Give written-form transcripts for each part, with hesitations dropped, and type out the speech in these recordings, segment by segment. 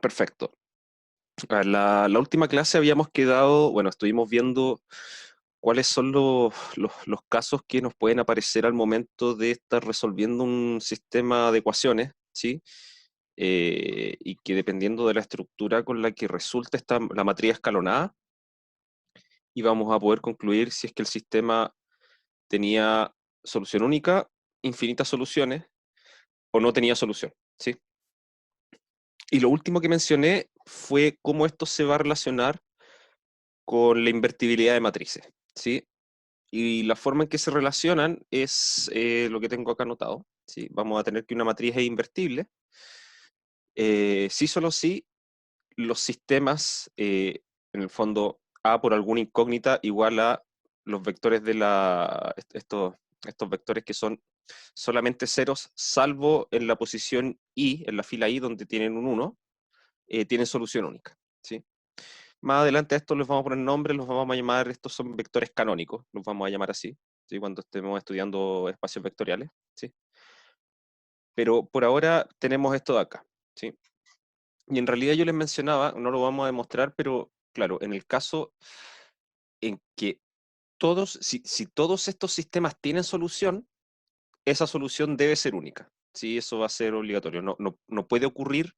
Perfecto. A ver, la última clase habíamos quedado, bueno, estuvimos viendo cuáles son los casos que nos pueden aparecer al momento de estar resolviendo un sistema de ecuaciones, ¿sí? Y que dependiendo de la estructura con la que resulta la matriz escalonada, íbamos a poder concluir si es que el sistema tenía solución única, infinitas soluciones, o no tenía solución, ¿sí? Y lo último que mencioné fue cómo esto se va a relacionar con la invertibilidad de matrices, ¿sí? Y la forma en que se relacionan es lo que tengo acá anotado, ¿sí? Vamos a tener que una matriz es invertible, sí solo sí los sistemas, en el fondo, A por alguna incógnita igual a los vectores de estos vectores que son solamente ceros, salvo en la posición I, en la fila I, donde tienen un 1, tienen solución única, ¿sí? Más adelante a estos les vamos a poner nombres, los vamos a llamar, estos son vectores canónicos, los vamos a llamar así, ¿sí? Cuando estemos estudiando espacios vectoriales, ¿sí? Pero por ahora tenemos esto de acá, ¿sí? Y en realidad yo les mencionaba, no lo vamos a demostrar, pero claro, en el caso en que si todos estos sistemas tienen solución, esa solución debe ser única, ¿sí? Eso va a ser obligatorio. No puede ocurrir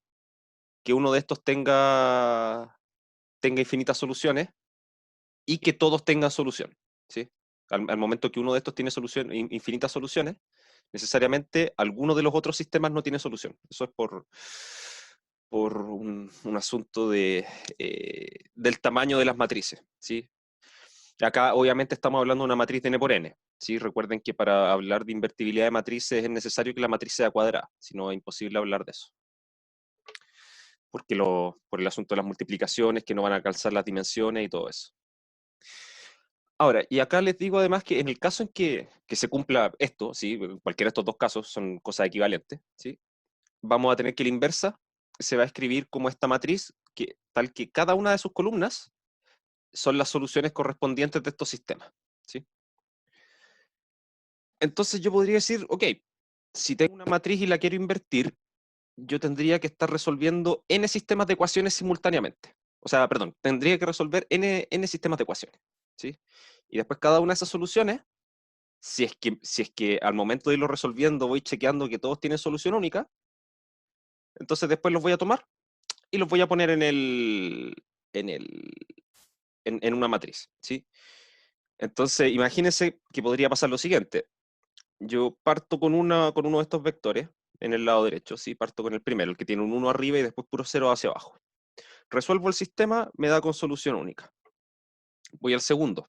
que uno de estos tenga infinitas soluciones y que todos tengan solución, ¿sí? Al momento que uno de estos tiene infinitas soluciones, necesariamente alguno de los otros sistemas no tiene solución. Eso es por un asunto del tamaño de las matrices, ¿sí? Acá obviamente estamos hablando de una matriz de n por n, ¿sí? Recuerden que para hablar de invertibilidad de matrices es necesario que la matriz sea cuadrada, si no es imposible hablar de eso. Porque por el asunto de las multiplicaciones, que no van a calzar las dimensiones y todo eso. Ahora, y acá les digo además que en el caso en que se cumpla esto, ¿sí? Cualquiera de estos dos casos son cosas equivalentes, ¿sí? Vamos a tener que la inversa se va a escribir como esta matriz, tal que cada una de sus columnas son las soluciones correspondientes de estos sistemas, ¿sí? Entonces yo podría decir, ok, si tengo una matriz y la quiero invertir, yo tendría que estar resolviendo n sistemas de ecuaciones simultáneamente. O sea, perdón, tendría que resolver n sistemas de ecuaciones, ¿sí? Y después cada una de esas soluciones, si es que al momento de irlo resolviendo voy chequeando que todos tienen solución única, entonces después los voy a tomar y los voy a poner en, el, en una matriz, ¿sí? Entonces, imagínense que podría pasar lo siguiente. Yo parto con uno de estos vectores en el lado derecho, ¿sí? Parto con el primero, el que tiene un 1 arriba y después puro 0 hacia abajo. Resuelvo el sistema, me da con solución única. Voy al segundo.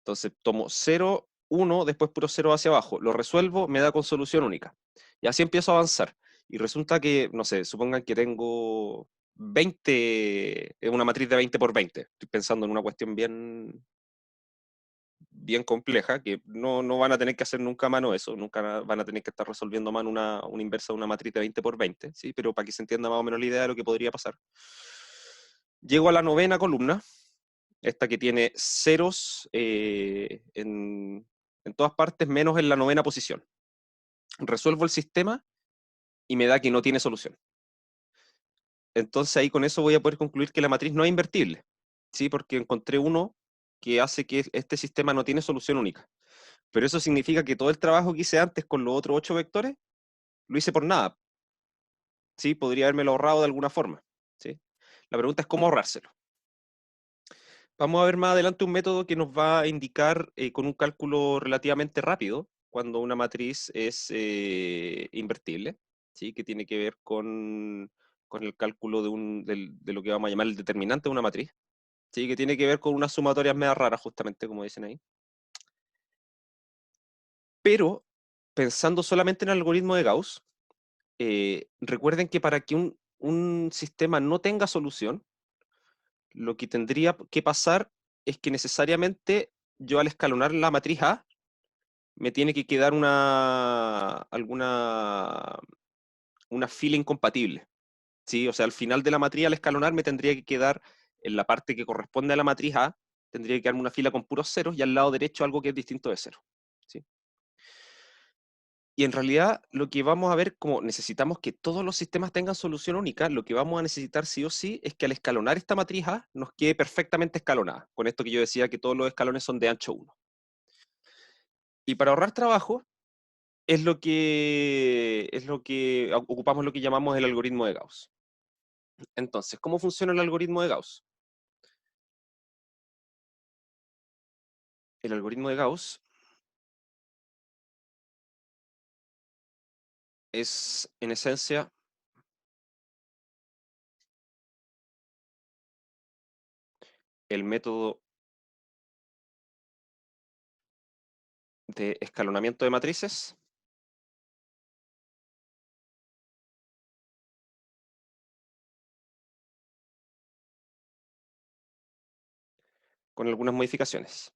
Entonces tomo 0, 1, después puro 0 hacia abajo. Lo resuelvo, me da con solución única. Y así empiezo a avanzar. Y resulta que, no sé, supongan que tengo 20, una matriz de 20 por 20. Estoy pensando en una cuestión bien compleja, que no van a tener que hacer nunca a mano eso, nunca van a tener que estar resolviendo a mano una inversa de una matriz de 20 por 20, ¿sí? Pero para que se entienda más o menos la idea de lo que podría pasar. Llego a la novena columna, esta que tiene ceros en todas partes, menos en la novena posición. Resuelvo el sistema y me da que no tiene solución. Entonces ahí con eso voy a poder concluir que la matriz no es invertible, ¿sí? Porque encontré uno que hace que este sistema no tiene solución única. Pero eso significa que todo el trabajo que hice antes con los otros 8 vectores, lo hice por nada, ¿sí? Podría haberme ahorrado de alguna forma, ¿sí? La pregunta es cómo ahorrárselo. Vamos a ver más adelante un método que nos va a indicar con un cálculo relativamente rápido cuando una matriz es invertible, ¿sí? Que tiene que ver con el cálculo de lo que vamos a llamar el determinante de una matriz, ¿sí? Que tiene que ver con unas sumatorias medio raras, justamente, como dicen ahí. Pero, pensando solamente en el algoritmo de Gauss, recuerden que para que un sistema no tenga solución, lo que tendría que pasar es que necesariamente yo al escalonar la matriz A, me tiene que quedar una fila incompatible, ¿sí? O sea, al final de la matriz, al escalonar, me tendría que quedar, en la parte que corresponde a la matriz A, tendría que quedarme una fila con puros ceros y al lado derecho algo que es distinto de cero, ¿sí? Y en realidad lo que vamos a ver, como necesitamos que todos los sistemas tengan solución única, lo que vamos a necesitar sí o sí es que al escalonar esta matriz A nos quede perfectamente escalonada. Con esto que yo decía que todos los escalones son de ancho 1. Y para ahorrar trabajo es lo que ocupamos lo que llamamos el algoritmo de Gauss. Entonces, ¿cómo funciona el algoritmo de Gauss? El algoritmo de Gauss es, en esencia, el método de escalonamiento de matrices con algunas modificaciones.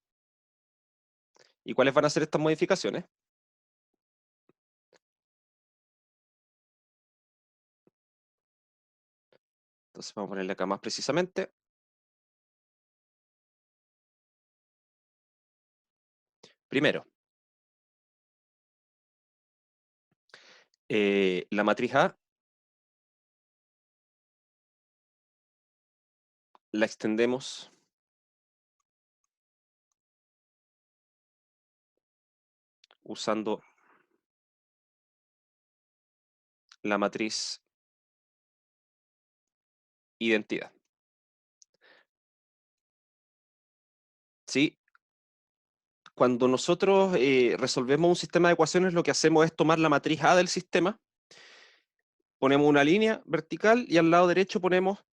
¿Y cuáles van a ser estas modificaciones? Entonces vamos a ponerle acá más precisamente. Primero, la matriz A la extendemos usando la matriz identidad. ¿Sí? Cuando nosotros resolvemos un sistema de ecuaciones, lo que hacemos es tomar la matriz A del sistema, ponemos una línea vertical y al lado derecho ponemos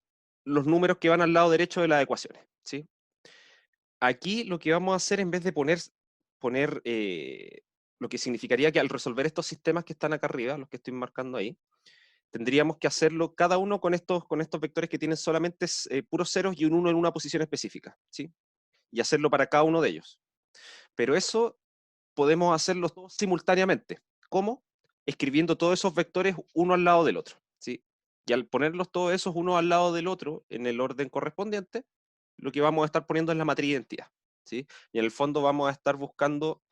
los números que van al lado derecho de las ecuaciones. ¿Sí? Aquí lo que vamos a hacer, en vez de poner lo que significaría que al resolver estos sistemas que están acá arriba, los que estoy marcando ahí, tendríamos que hacerlo cada uno con estos vectores que tienen solamente puros ceros y un 1 en una posición específica, ¿sí? Y hacerlo para cada uno de ellos. Pero eso podemos hacerlo todos simultáneamente. ¿Cómo? Escribiendo todos esos vectores uno al lado del otro, ¿sí? Y al ponerlos todos esos uno al lado del otro en el orden correspondiente, lo que vamos a estar poniendo es la matriz de identidad, ¿sí? Y en el fondo vamos a estar buscando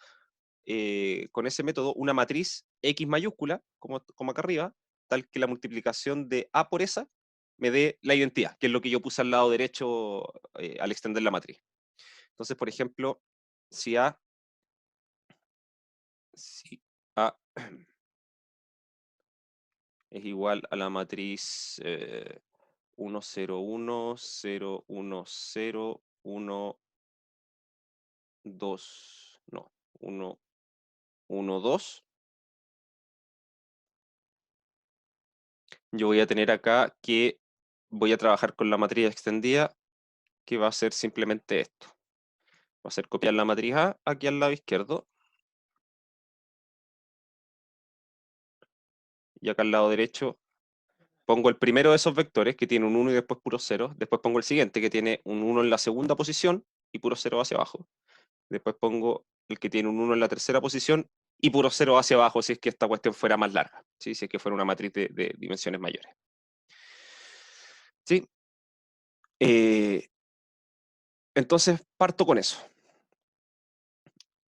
con ese método una matriz X mayúscula, como acá arriba, tal que la multiplicación de A por esa me dé la identidad, que es lo que yo puse al lado derecho al extender la matriz. Entonces, por ejemplo, si A, si A es igual a la matriz 1, 0, 1, 0, 1, 0, 1, 2, no, 1, 1, 2, yo voy a tener acá que voy a trabajar con la matriz extendida, que va a ser simplemente esto. Va a ser copiar la matriz A aquí al lado izquierdo, y acá al lado derecho pongo el primero de esos vectores, que tiene un 1 y después puro 0. Después pongo el siguiente, que tiene un 1 en la segunda posición y puro 0 hacia abajo. Después pongo el que tiene un 1 en la tercera posición y puro 0 hacia abajo, si es que esta cuestión fuera más larga, ¿sí? Si es que fuera una matriz de dimensiones mayores. ¿Sí? Entonces parto con eso.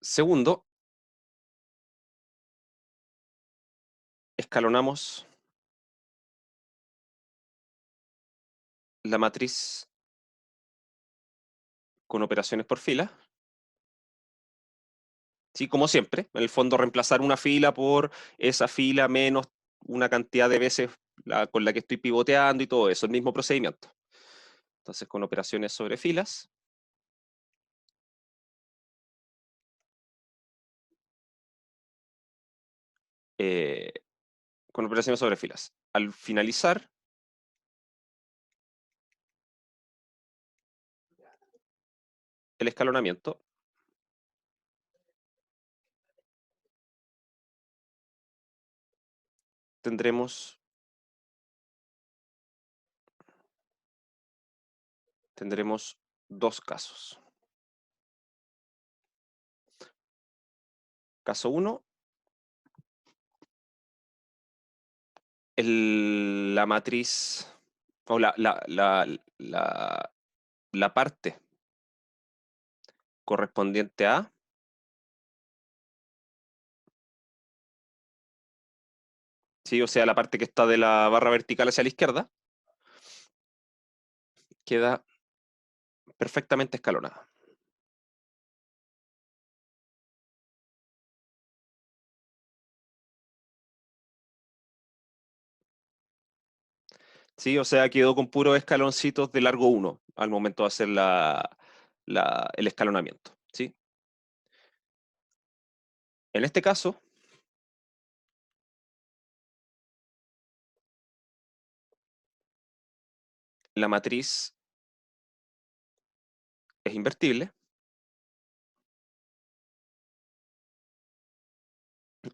Segundo, escalonamos la matriz con operaciones por fila. ¿Sí? Como siempre, en el fondo reemplazar una fila por esa fila menos una cantidad de veces con la que estoy pivoteando y todo eso, el mismo procedimiento. Entonces, con operaciones sobre filas, eh, con operaciones sobre filas. Al finalizar el escalonamiento, tendremos, tendremos dos casos. Caso 1, la matriz o la parte correspondiente a ¿sí? O sea, la parte que está de la barra vertical hacia la izquierda queda perfectamente escalonada. ¿Sí? O sea, quedó con puros escaloncitos de largo 1 al momento de hacer el escalonamiento. ¿Sí? En este caso, la matriz es invertible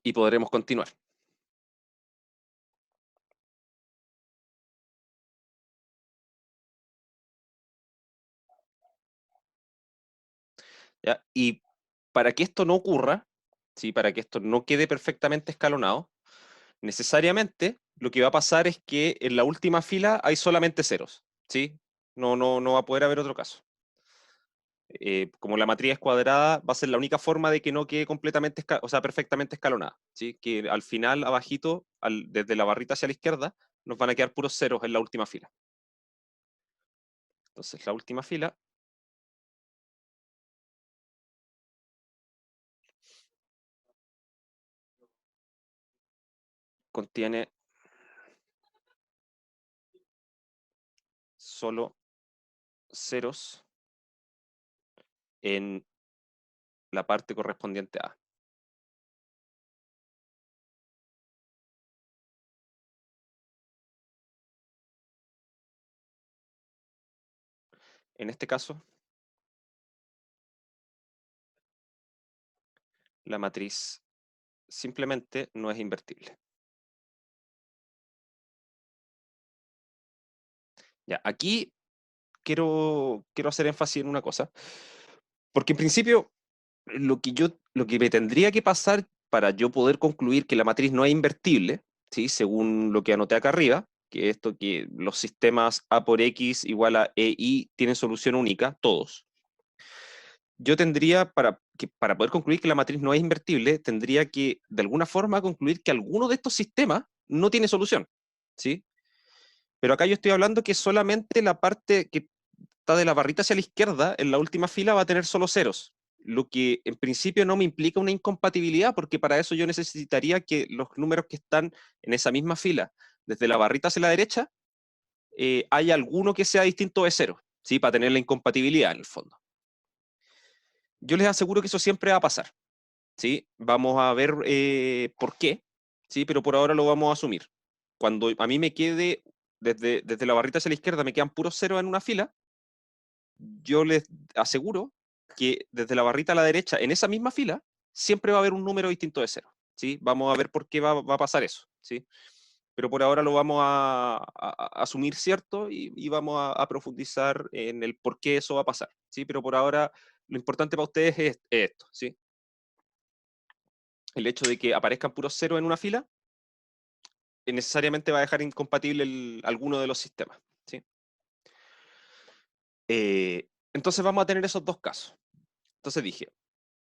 y podremos continuar. ¿Ya? Y para que esto no ocurra, ¿sí? Para que esto no quede perfectamente escalonado, necesariamente lo que va a pasar es que en la última fila hay solamente ceros. ¿Sí? No va a poder haber otro caso. Como la matriz es cuadrada, va a ser la única forma de que no quede completamente, o sea, perfectamente escalonada. ¿Sí? Que al final, abajito, desde la barrita hacia la izquierda, nos van a quedar puros ceros en la última fila. Entonces, la última fila contiene solo ceros en la parte correspondiente a A. En este caso, la matriz simplemente no es invertible. Ya, aquí quiero hacer énfasis en una cosa, porque en principio lo que me tendría que pasar para yo poder concluir que la matriz no es invertible, ¿sí? Según lo que anoté acá arriba, que esto que los sistemas A por X igual a EI tienen solución única, todos. Yo tendría, para poder concluir que la matriz no es invertible, tendría que de alguna forma concluir que alguno de estos sistemas no tiene solución, ¿sí? Pero acá yo estoy hablando que solamente la parte que está de la barrita hacia la izquierda, en la última fila, va a tener solo ceros. Lo que en principio no me implica una incompatibilidad, porque para eso yo necesitaría que los números que están en esa misma fila, desde la barrita hacia la derecha, haya alguno que sea distinto de cero, ¿sí? Para tener la incompatibilidad en el fondo. Yo les aseguro que eso siempre va a pasar, ¿sí? Vamos a ver por qué, ¿sí? Pero por ahora lo vamos a asumir. Cuando a mí me quede, desde la barrita hacia la izquierda, me quedan puros ceros en una fila, yo les aseguro que desde la barrita a la derecha, en esa misma fila, siempre va a haber un número distinto de cero, ¿sí? Vamos a ver por qué va a pasar eso, ¿sí? Pero por ahora lo vamos a asumir cierto y vamos a profundizar en el por qué eso va a pasar, ¿sí? Pero por ahora lo importante para ustedes es esto, ¿sí? El hecho de que aparezcan puros ceros en una fila necesariamente va a dejar incompatible alguno de los sistemas, ¿sí? Entonces vamos a tener esos dos casos. Entonces dije,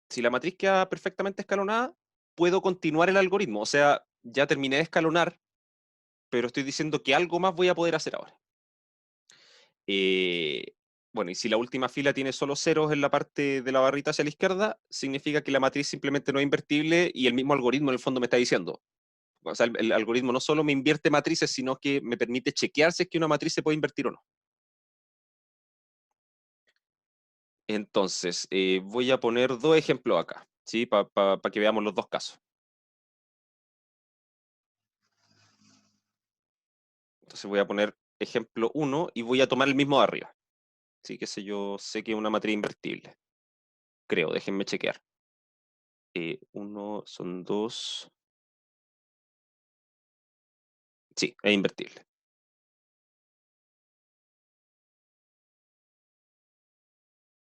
si la matriz queda perfectamente escalonada, puedo continuar el algoritmo. O sea, ya terminé de escalonar, pero estoy diciendo que algo más voy a poder hacer ahora. Eh, bueno, y si la última fila tiene solo ceros en la parte de la barrita hacia la izquierda, significa que la matriz simplemente no es invertible y el mismo algoritmo en el fondo me está diciendo. O sea, el algoritmo no solo me invierte matrices, sino que me permite chequear si es que una matriz se puede invertir o no. Entonces, voy a poner dos ejemplos acá, ¿sí? Para que veamos los dos casos. Entonces voy a poner ejemplo 1 y voy a tomar el mismo de arriba. Sí, que sé yo, sé que es una matriz invertible. Creo, déjenme chequear. Uno son dos. Sí, es invertible.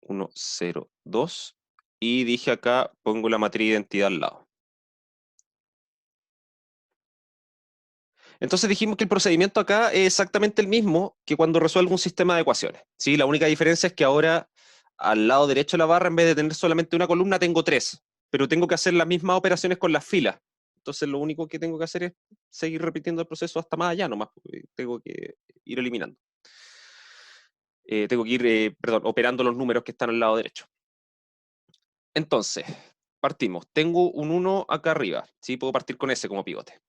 1, 0, 2. Y dije acá, pongo la matriz de identidad al lado. Entonces dijimos que el procedimiento acá es exactamente el mismo que cuando resuelvo un sistema de ecuaciones. ¿Sí? La única diferencia es que ahora al lado derecho de la barra, en vez de tener solamente una columna, tengo tres. Pero tengo que hacer las mismas operaciones con las filas. Entonces lo único que tengo que hacer es seguir repitiendo el proceso hasta más allá nomás, tengo que ir eliminando. Tengo que ir, perdón, operando los números que están al lado derecho. Entonces, partimos. Tengo un 1 acá arriba, ¿sí? Puedo partir con ese como pivote,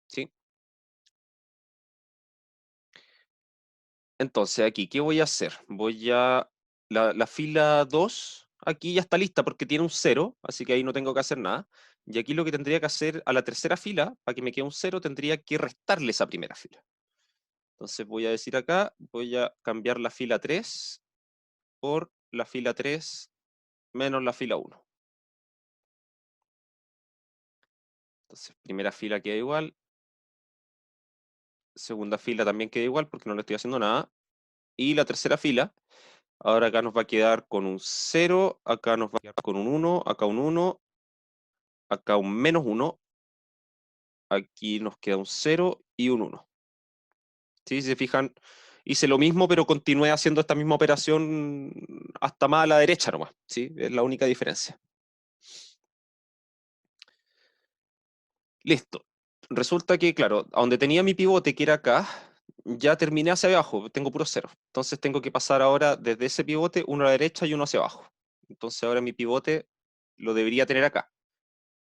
¿sí? Entonces, aquí, ¿qué voy a hacer? La fila 2, aquí ya está lista porque tiene un 0, así que ahí no tengo que hacer nada. Y aquí lo que tendría que hacer a la tercera fila, para que me quede un 0, tendría que restarle esa primera fila. Entonces voy a decir acá, voy a cambiar la fila 3 por la fila 3 menos la fila 1. Entonces, primera fila queda igual, segunda fila también queda igual porque no le estoy haciendo nada. Y la tercera fila, ahora acá nos va a quedar con un 0, acá nos va a quedar con un 1, acá un 1, acá un menos 1, aquí nos queda un 0 y un 1. ¿Sí? Si se fijan, hice lo mismo, pero continué haciendo esta misma operación hasta más a la derecha nomás. ¿Sí? Es la única diferencia. Listo. Resulta que, claro, a donde tenía mi pivote, que era acá, ya terminé hacia abajo, tengo puro cero. Entonces tengo que pasar ahora desde ese pivote, uno a la derecha y uno hacia abajo. Entonces ahora mi pivote lo debería tener acá.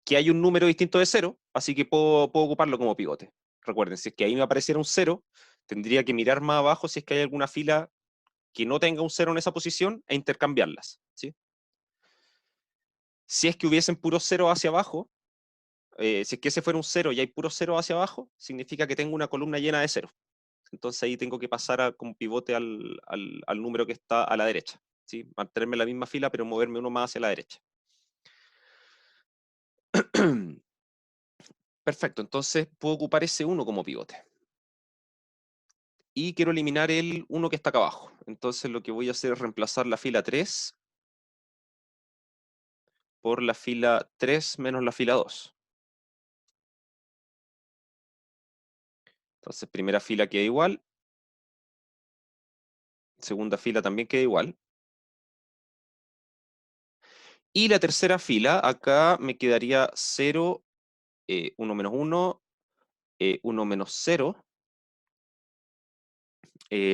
Que hay un número distinto de cero, así que puedo ocuparlo como pivote. Recuerden, si es que ahí me apareciera un cero, tendría que mirar más abajo si es que hay alguna fila que no tenga un cero en esa posición e intercambiarlas. ¿Sí? Si es que hubiesen puros cero hacia abajo, si es que ese fuera un cero y hay puro cero hacia abajo, significa que tengo una columna llena de cero. Entonces ahí tengo que pasar como pivote al número que está a la derecha. ¿Sí? Mantenerme en la misma fila, pero moverme uno más hacia la derecha. Perfecto, entonces puedo ocupar ese 1 como pivote. Y quiero eliminar el 1 que está acá abajo. Entonces lo que voy a hacer es reemplazar la fila 3 por la fila 3 menos la fila 2. Entonces primera fila queda igual, segunda fila también queda igual. Y la tercera fila, acá me quedaría 0, 1 menos 1, 1 menos 0.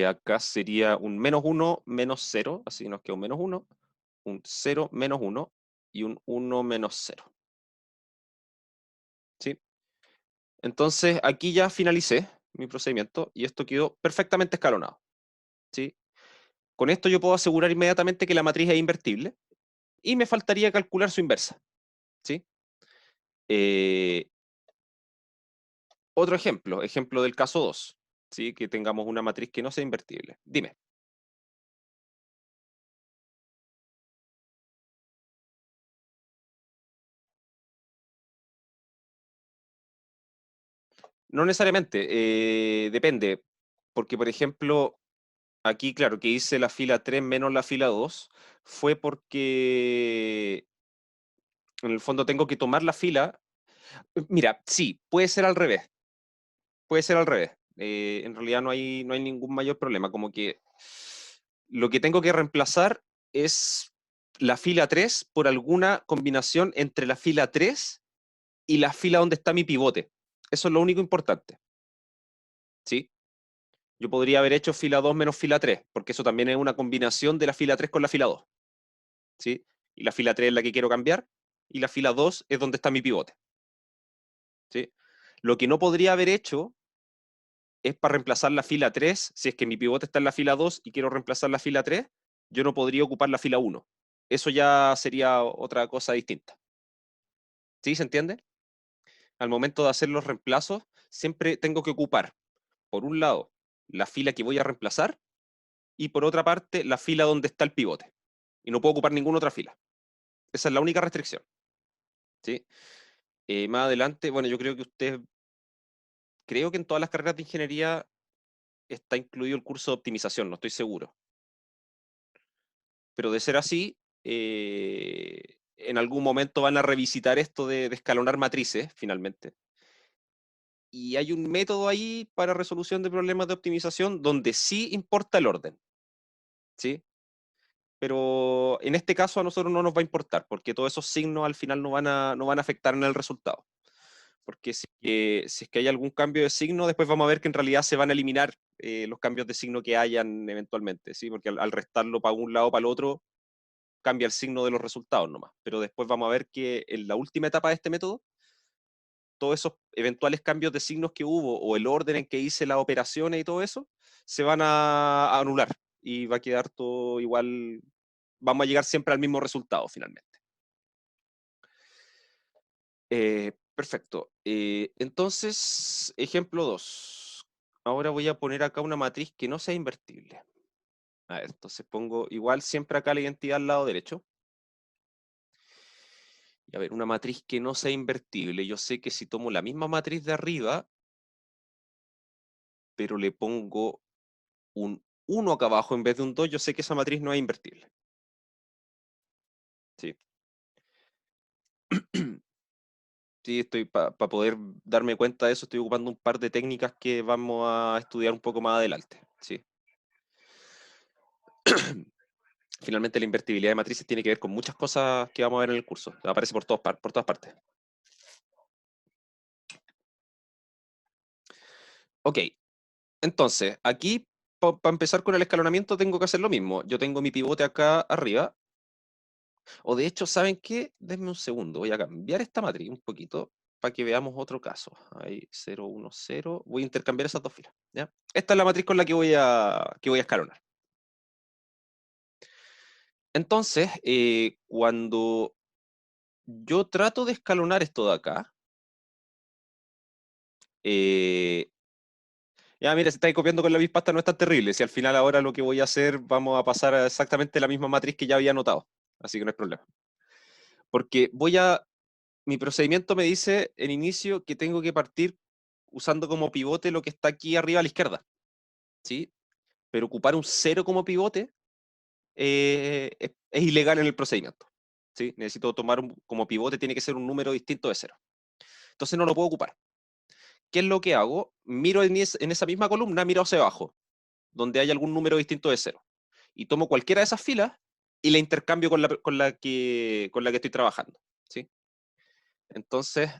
Acá sería un menos 1 menos 0, así que nos queda un menos 1, un 0 menos 1 y un 1 menos 0. ¿Sí? Entonces aquí ya finalicé mi procedimiento y esto quedó perfectamente escalonado. ¿Sí? Con esto yo puedo asegurar inmediatamente que la matriz es invertible y me faltaría calcular su inversa. ¿Sí? Eh, Otro ejemplo del caso 2, ¿sí? Que tengamos una matriz que no sea invertible. Dime. No necesariamente, depende, porque por ejemplo, aquí claro, que hice la fila 3 menos la fila 2, fue porque en el fondo tengo que tomar la fila. Mira, sí, puede ser al revés, puede ser al revés. En realidad no hay ningún mayor problema, como que lo que tengo que reemplazar es la fila 3 por alguna combinación entre la fila 3 y la fila donde está mi pivote. Eso es lo único importante, ¿sí? Yo podría haber hecho fila 2 menos fila 3, porque eso también es una combinación de la fila 3 con la fila 2, ¿sí? Y la fila 3 es la que quiero cambiar, y la fila 2 es donde está mi pivote, ¿sí? Lo que no podría haber hecho es para reemplazar la fila 3, si es que mi pivote está en la fila 2 y quiero reemplazar la fila 3, yo no podría ocupar la fila 1. Eso ya sería otra cosa distinta. ¿Sí? ¿Se entiende? Al momento de hacer los reemplazos, siempre tengo que ocupar, por un lado, la fila que voy a reemplazar y por otra parte, la fila donde está el pivote. Y no puedo ocupar ninguna otra fila. Esa es la única restricción. ¿Sí? Más adelante, bueno, yo creo que creo que en todas las carreras de ingeniería está incluido el curso de optimización, no estoy seguro. Pero de ser así, en algún momento van a revisitar esto de escalonar matrices, finalmente. Y hay un método ahí para resolución de problemas de optimización donde sí importa el orden, ¿sí? Pero en este caso a nosotros no nos va a importar, porque todos esos signos al final no van a afectar en el resultado. porque si es que hay algún cambio de signo, después vamos a ver que en realidad se van a eliminar los cambios de signo que hayan eventualmente, ¿sí? Porque al restarlo para un lado o para el otro, cambia el signo de los resultados nomás. Pero después vamos a ver que en la última etapa de este método, todos esos eventuales cambios de signos que hubo, o el orden en que hice las operaciones y todo eso, se van a anular y va a quedar todo igual, vamos a llegar siempre al mismo resultado finalmente. Perfecto. Entonces, ejemplo 2. Ahora voy a poner acá una matriz que no sea invertible. A ver, entonces pongo igual siempre acá la identidad al lado derecho. Y a ver, una matriz que no sea invertible. Yo sé que si tomo la misma matriz de arriba, pero le pongo un 1 acá abajo en vez de un 2, yo sé que esa matriz no es invertible. Sí. Sí, estoy para poder darme cuenta de eso, estoy ocupando un par de técnicas que vamos a estudiar un poco más adelante. Sí. Finalmente la invertibilidad de matrices tiene que ver con muchas cosas que vamos a ver en el curso. Aparece por todas partes. Ok, entonces, aquí para empezar con el escalonamiento tengo que hacer lo mismo. Yo tengo mi pivote acá arriba. O de hecho, ¿saben qué? Denme un segundo. Voy a cambiar esta matriz un poquito para que veamos otro caso. Ahí, 0, 1, 0. Voy a intercambiar esas dos filas. ¿Ya? Esta es la matriz con la que voy a escalonar. Entonces, cuando yo trato de escalonar esto de acá, eh, ya mira, si estáis copiando con la misma pasta no es tan terrible. Si al final ahora lo que voy a hacer, vamos a pasar a exactamente la misma matriz que ya había anotado. Así que no hay problema. Porque mi procedimiento me dice en inicio que tengo que partir usando como pivote lo que está aquí arriba a la izquierda. ¿Sí? Pero ocupar un 0 como pivote es ilegal en el procedimiento. ¿Sí? Necesito tomar como pivote, tiene que ser un número distinto de 0. Entonces no lo puedo ocupar. ¿Qué es lo que hago? Miro en esa misma columna, miro hacia abajo, donde hay algún número distinto de 0. Y tomo cualquiera de esas filas y la intercambio con la que estoy trabajando. ¿Sí? Entonces,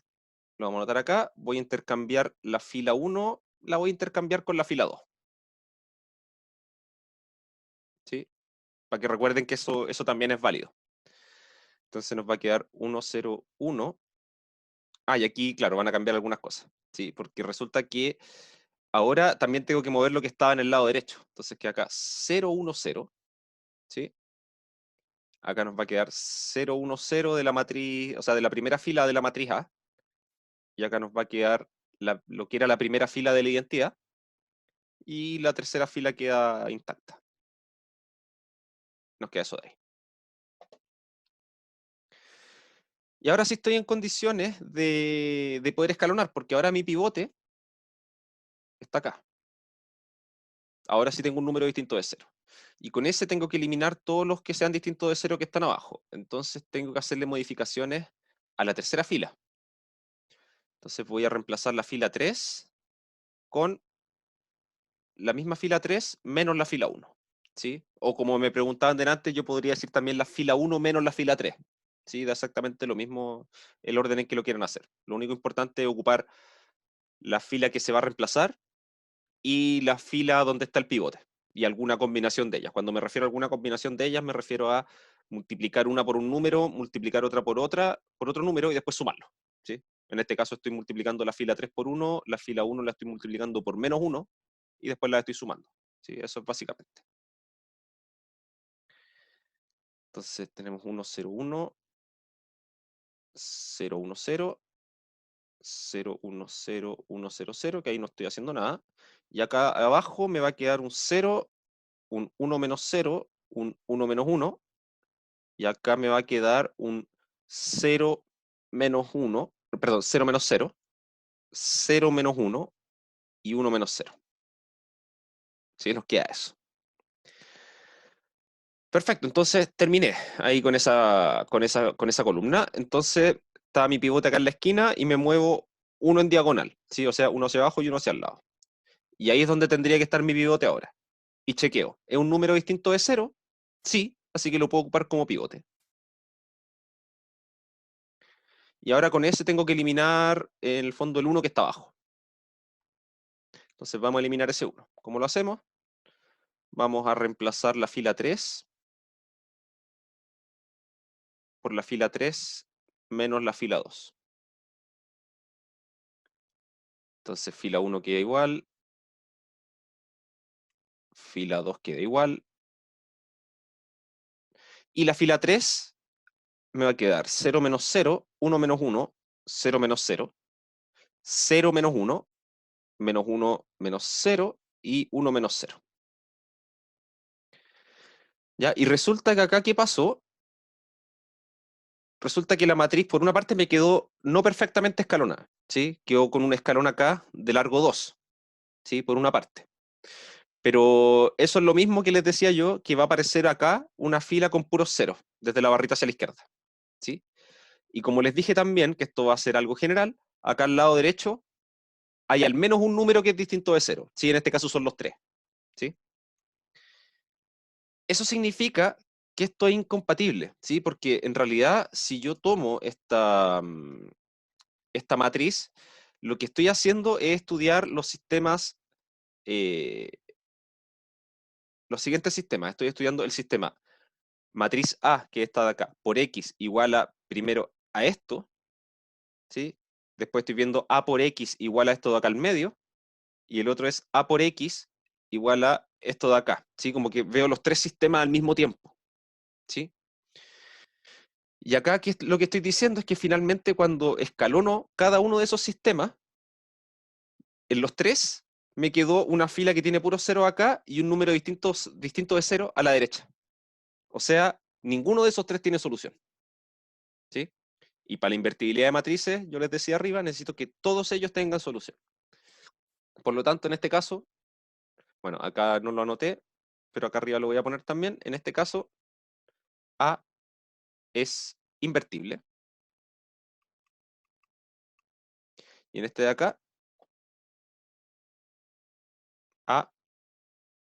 lo vamos a anotar acá. Voy a intercambiar la fila 1, la voy a intercambiar con la fila 2. ¿Sí? Para que recuerden que eso también es válido. Entonces nos va a quedar 1, 0, 1. Y aquí, claro, van a cambiar algunas cosas. ¿Sí? Porque resulta que ahora también tengo que mover lo que estaba en el lado derecho. Entonces queda acá 0, 1, 0. ¿Sí? Acá nos va a quedar 0, 1, 0 de la matriz, o sea, de la primera fila de la matriz A. Y acá nos va a quedar lo que era la primera fila de la identidad. Y la tercera fila queda intacta. Nos queda eso de ahí. Y ahora sí estoy en condiciones de poder escalonar, porque ahora mi pivote está acá. Ahora sí tengo un número distinto de 0. Y con ese tengo que eliminar todos los que sean distintos de 0 que están abajo. Entonces tengo que hacerle modificaciones a la tercera fila. Entonces voy a reemplazar la fila 3 con la misma fila 3 menos la fila 1. ¿Sí? O como me preguntaban delante, yo podría decir también la fila 1 menos la fila 3. ¿Sí? Da exactamente lo mismo el orden en que lo quieran hacer. Lo único importante es ocupar la fila que se va a reemplazar y la fila donde está el pivote y alguna combinación de ellas. Cuando me refiero a alguna combinación de ellas, me refiero a multiplicar una por un número, multiplicar otra por otro número y después sumarlo. ¿Sí? En este caso estoy multiplicando la fila 3 por 1, la fila 1 la estoy multiplicando por menos 1 y después la estoy sumando. ¿Sí? Eso es básicamente. Entonces tenemos 1, 0, 1, 0, 1, 0, 0, 1, 0, 1, 0, 0, que ahí no estoy haciendo nada. Y acá abajo me va a quedar un 0, un 1 menos 0, un 1 menos 1, y acá me va a quedar un 0 menos 1, perdón, 0 menos 0, 0 menos 1 y 1 menos 0. ¿Sí? Nos queda eso. Perfecto, entonces terminé ahí con esa columna. Entonces está mi pivote acá en la esquina y me muevo uno en diagonal, ¿sí? O sea, uno hacia abajo y uno hacia el lado. Y ahí es donde tendría que estar mi pivote ahora. Y chequeo, ¿es un número distinto de 0? Sí, así que lo puedo ocupar como pivote. Y ahora con ese tengo que eliminar en el fondo el 1 que está abajo. Entonces vamos a eliminar ese 1. ¿Cómo lo hacemos? Vamos a reemplazar la fila 3 por la fila 3 menos la fila 2. Entonces fila 1 queda igual, fila 2 queda igual, y la fila 3 me va a quedar 0 menos 0, 1 menos 1, 0 menos 0, 0 menos 1, menos 1 menos 0 y 1 menos 0. ¿Ya? Y resulta que acá, ¿qué pasó? Resulta que la matriz, por una parte, me quedó no perfectamente escalonada, ¿sí? Quedó con un escalón acá de largo 2, ¿sí? Por una parte. Pero eso es lo mismo que les decía yo, que va a aparecer acá una fila con puros ceros, desde la barrita hacia la izquierda, ¿sí? Y como les dije también, que esto va a ser algo general, acá al lado derecho hay al menos un número que es distinto de cero, ¿sí? En este caso son los 3, ¿sí? Eso significa que esto es incompatible, ¿sí? Porque en realidad, si yo tomo esta matriz, lo que estoy haciendo es estudiar los sistemas, eh, los siguientes sistemas. Estoy estudiando el sistema matriz A, que es esta de acá, por X igual a, primero, a esto, ¿sí? Después estoy viendo A por X igual a esto de acá al medio, y el otro es A por X igual a esto de acá, ¿sí? Como que veo los tres sistemas al mismo tiempo, ¿sí? Y acá lo que estoy diciendo es que finalmente cuando escalono cada uno de esos sistemas, en los tres me quedó una fila que tiene puros ceros acá y un número distinto de cero a la derecha. O sea, ninguno de esos tres tiene solución, ¿sí? Y para la invertibilidad de matrices, yo les decía arriba, necesito que todos ellos tengan solución. Por lo tanto, en este caso, bueno, acá no lo anoté, pero acá arriba lo voy a poner también. En este caso, A es invertible. Y en este de acá, A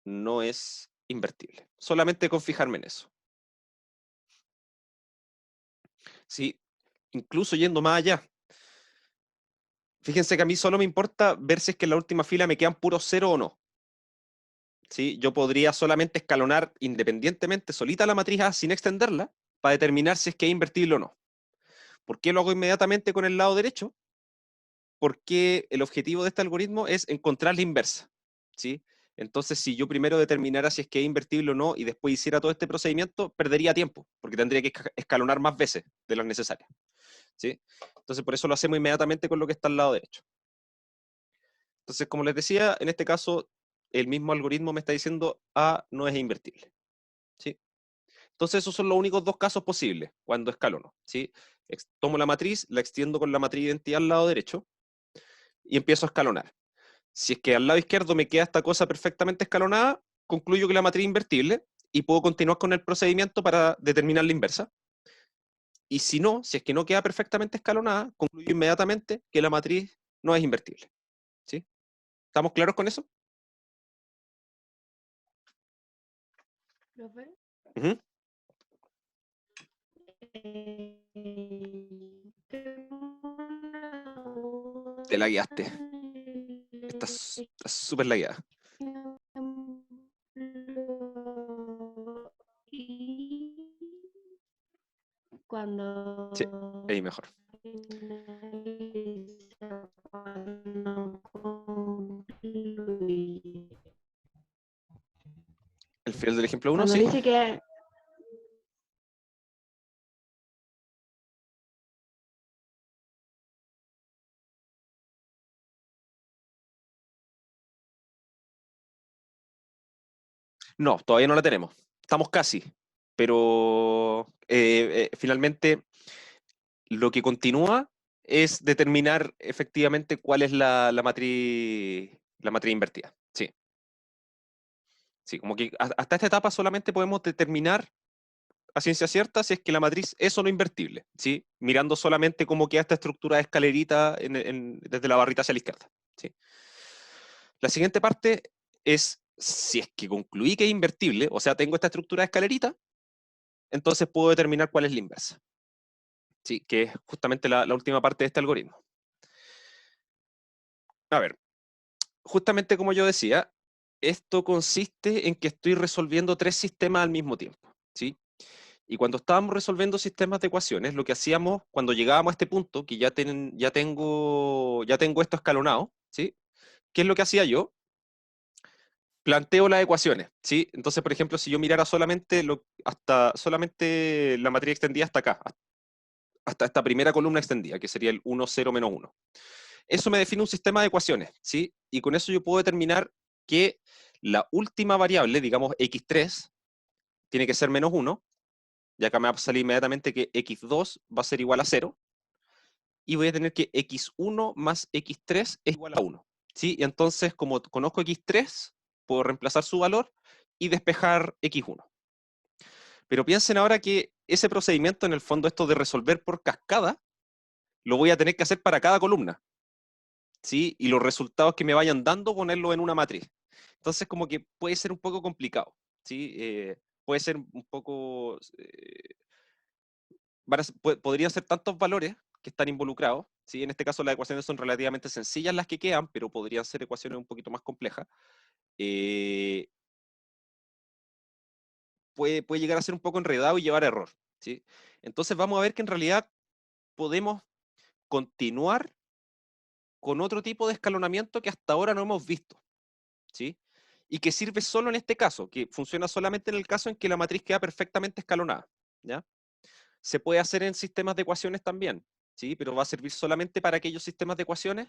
no es invertible. Solamente con fijarme en eso. Sí, incluso yendo más allá. Fíjense que a mí solo me importa ver si es que en la última fila me quedan puros cero o no. ¿Sí? Yo podría solamente escalonar independientemente solita la matriz A sin extenderla para determinar si es que es invertible o no. ¿Por qué lo hago inmediatamente con el lado derecho? Porque el objetivo de este algoritmo es encontrar la inversa, ¿sí? Entonces, si yo primero determinara si es que es invertible o no y después hiciera todo este procedimiento, perdería tiempo, porque tendría que escalonar más veces de las necesarias, ¿sí? Entonces, por eso lo hacemos inmediatamente con lo que está al lado derecho. Entonces, como les decía, en este caso, el mismo algoritmo me está diciendo A no es invertible, ¿sí? Entonces, esos son los únicos dos casos posibles cuando escalono, ¿sí? Tomo la matriz, la extiendo con la matriz de identidad al lado derecho y empiezo a escalonar. Si es que al lado izquierdo me queda esta cosa perfectamente escalonada, concluyo que la matriz es invertible y puedo continuar con el procedimiento para determinar la inversa. Y si no, si es que no queda perfectamente escalonada, concluyo inmediatamente que la matriz no es invertible, ¿sí? ¿Estamos claros con eso? Profe, Ujú. tengo una duda Te la guiaste. en el Estás súper lagueada. ejemplo y Sí, cuando ahí mejor. finaliza, cuando concluye. El final del ejemplo uno, Cuando sí. dice que No, todavía no la tenemos. Estamos casi. Pero finalmente lo que continúa es determinar efectivamente cuál es la matriz invertida. Sí, sí, como que hasta esta etapa solamente podemos determinar a ciencia cierta si es que la matriz es o no invertible, ¿sí? Mirando solamente cómo queda esta estructura de escalerita desde la barrita hacia la izquierda. ¿Sí? La siguiente parte es si es que concluí que es invertible, o sea, tengo esta estructura de escalerita, entonces puedo determinar cuál es la inversa. ¿sí? Que es justamente la última parte de este algoritmo. A ver, justamente como yo decía, esto consiste en que estoy resolviendo tres sistemas al mismo tiempo, ¿sí? Y cuando estábamos resolviendo sistemas de ecuaciones, lo que hacíamos cuando llegábamos a este punto, que ya tengo esto escalonado, ¿sí? ¿Qué es lo que hacía yo? Planteo las ecuaciones, ¿sí? Entonces, por ejemplo, si yo mirara solamente la matriz extendida hasta acá, hasta esta primera columna extendida, que sería el 1, 0, menos 1. Eso me define un sistema de ecuaciones, ¿sí? Y con eso yo puedo determinar que la última variable, digamos x3, tiene que ser menos 1, y acá me va a salir inmediatamente que x2 va a ser igual a 0, y voy a tener que x1 más x3 es igual a 1, ¿sí? Y entonces, como conozco x3, puedo reemplazar su valor y despejar x1. Pero piensen ahora que ese procedimiento, en el fondo, esto de resolver por cascada, lo voy a tener que hacer para cada columna, ¿sí? Y los resultados que me vayan dando, ponerlo en una matriz. Entonces, como que puede ser un poco complicado, ¿sí? Puede ser un poco... podrían ser tantos valores que están involucrados, ¿sí? En este caso las ecuaciones son relativamente sencillas las que quedan, pero podrían ser ecuaciones un poquito más complejas. Eh, puede llegar a ser un poco enredado y llevar a error, ¿sí? Entonces vamos a ver que en realidad podemos continuar con otro tipo de escalonamiento que hasta ahora no hemos visto, ¿sí? Y que sirve solo en este caso, que funciona solamente en el caso en que la matriz queda perfectamente escalonada, ¿ya? Se puede hacer en sistemas de ecuaciones también, ¿sí? Pero va a servir solamente para aquellos sistemas de ecuaciones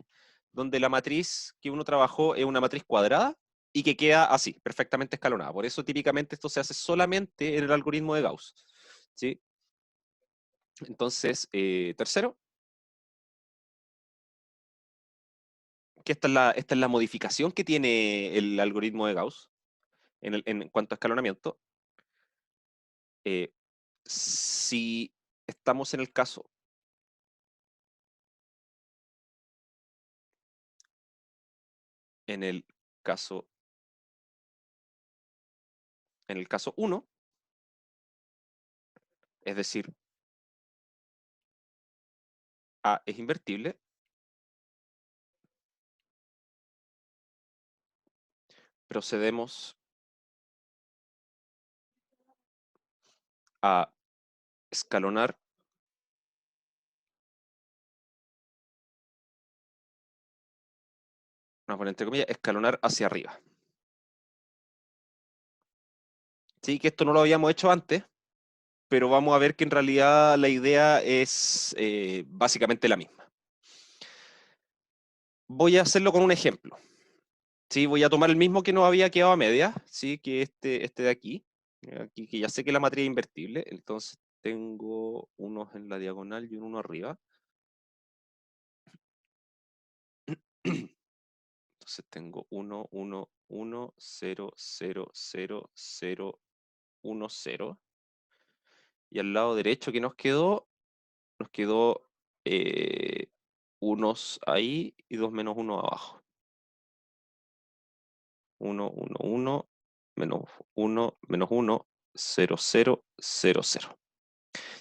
donde la matriz que uno trabajó es una matriz cuadrada y que queda así, perfectamente escalonada. Por eso típicamente esto se hace solamente en el algoritmo de Gauss, ¿sí? Entonces, tercero, que esta es la modificación que tiene el algoritmo de Gauss en cuanto a escalonamiento. Si estamos en el caso, en el caso 1, es decir, A es invertible, procedemos a escalonar, vamos a poner entre comillas, escalonar hacia arriba. Sí, que esto no lo habíamos hecho antes, pero vamos a ver que en realidad la idea es básicamente la misma. Voy a hacerlo con un ejemplo. Sí, voy a tomar el mismo que nos había quedado a medias, sí, que este de aquí, aquí, que ya sé que la matriz es invertible, entonces tengo unos en la diagonal y uno arriba. Entonces tengo 1, 1, 1, 0, 0, 0, 0, 1, 0. Y al lado derecho que nos quedó unos ahí y 2 menos 1 abajo. 1, 1, 1, menos 1, menos 1, 0, 0, 0, 0.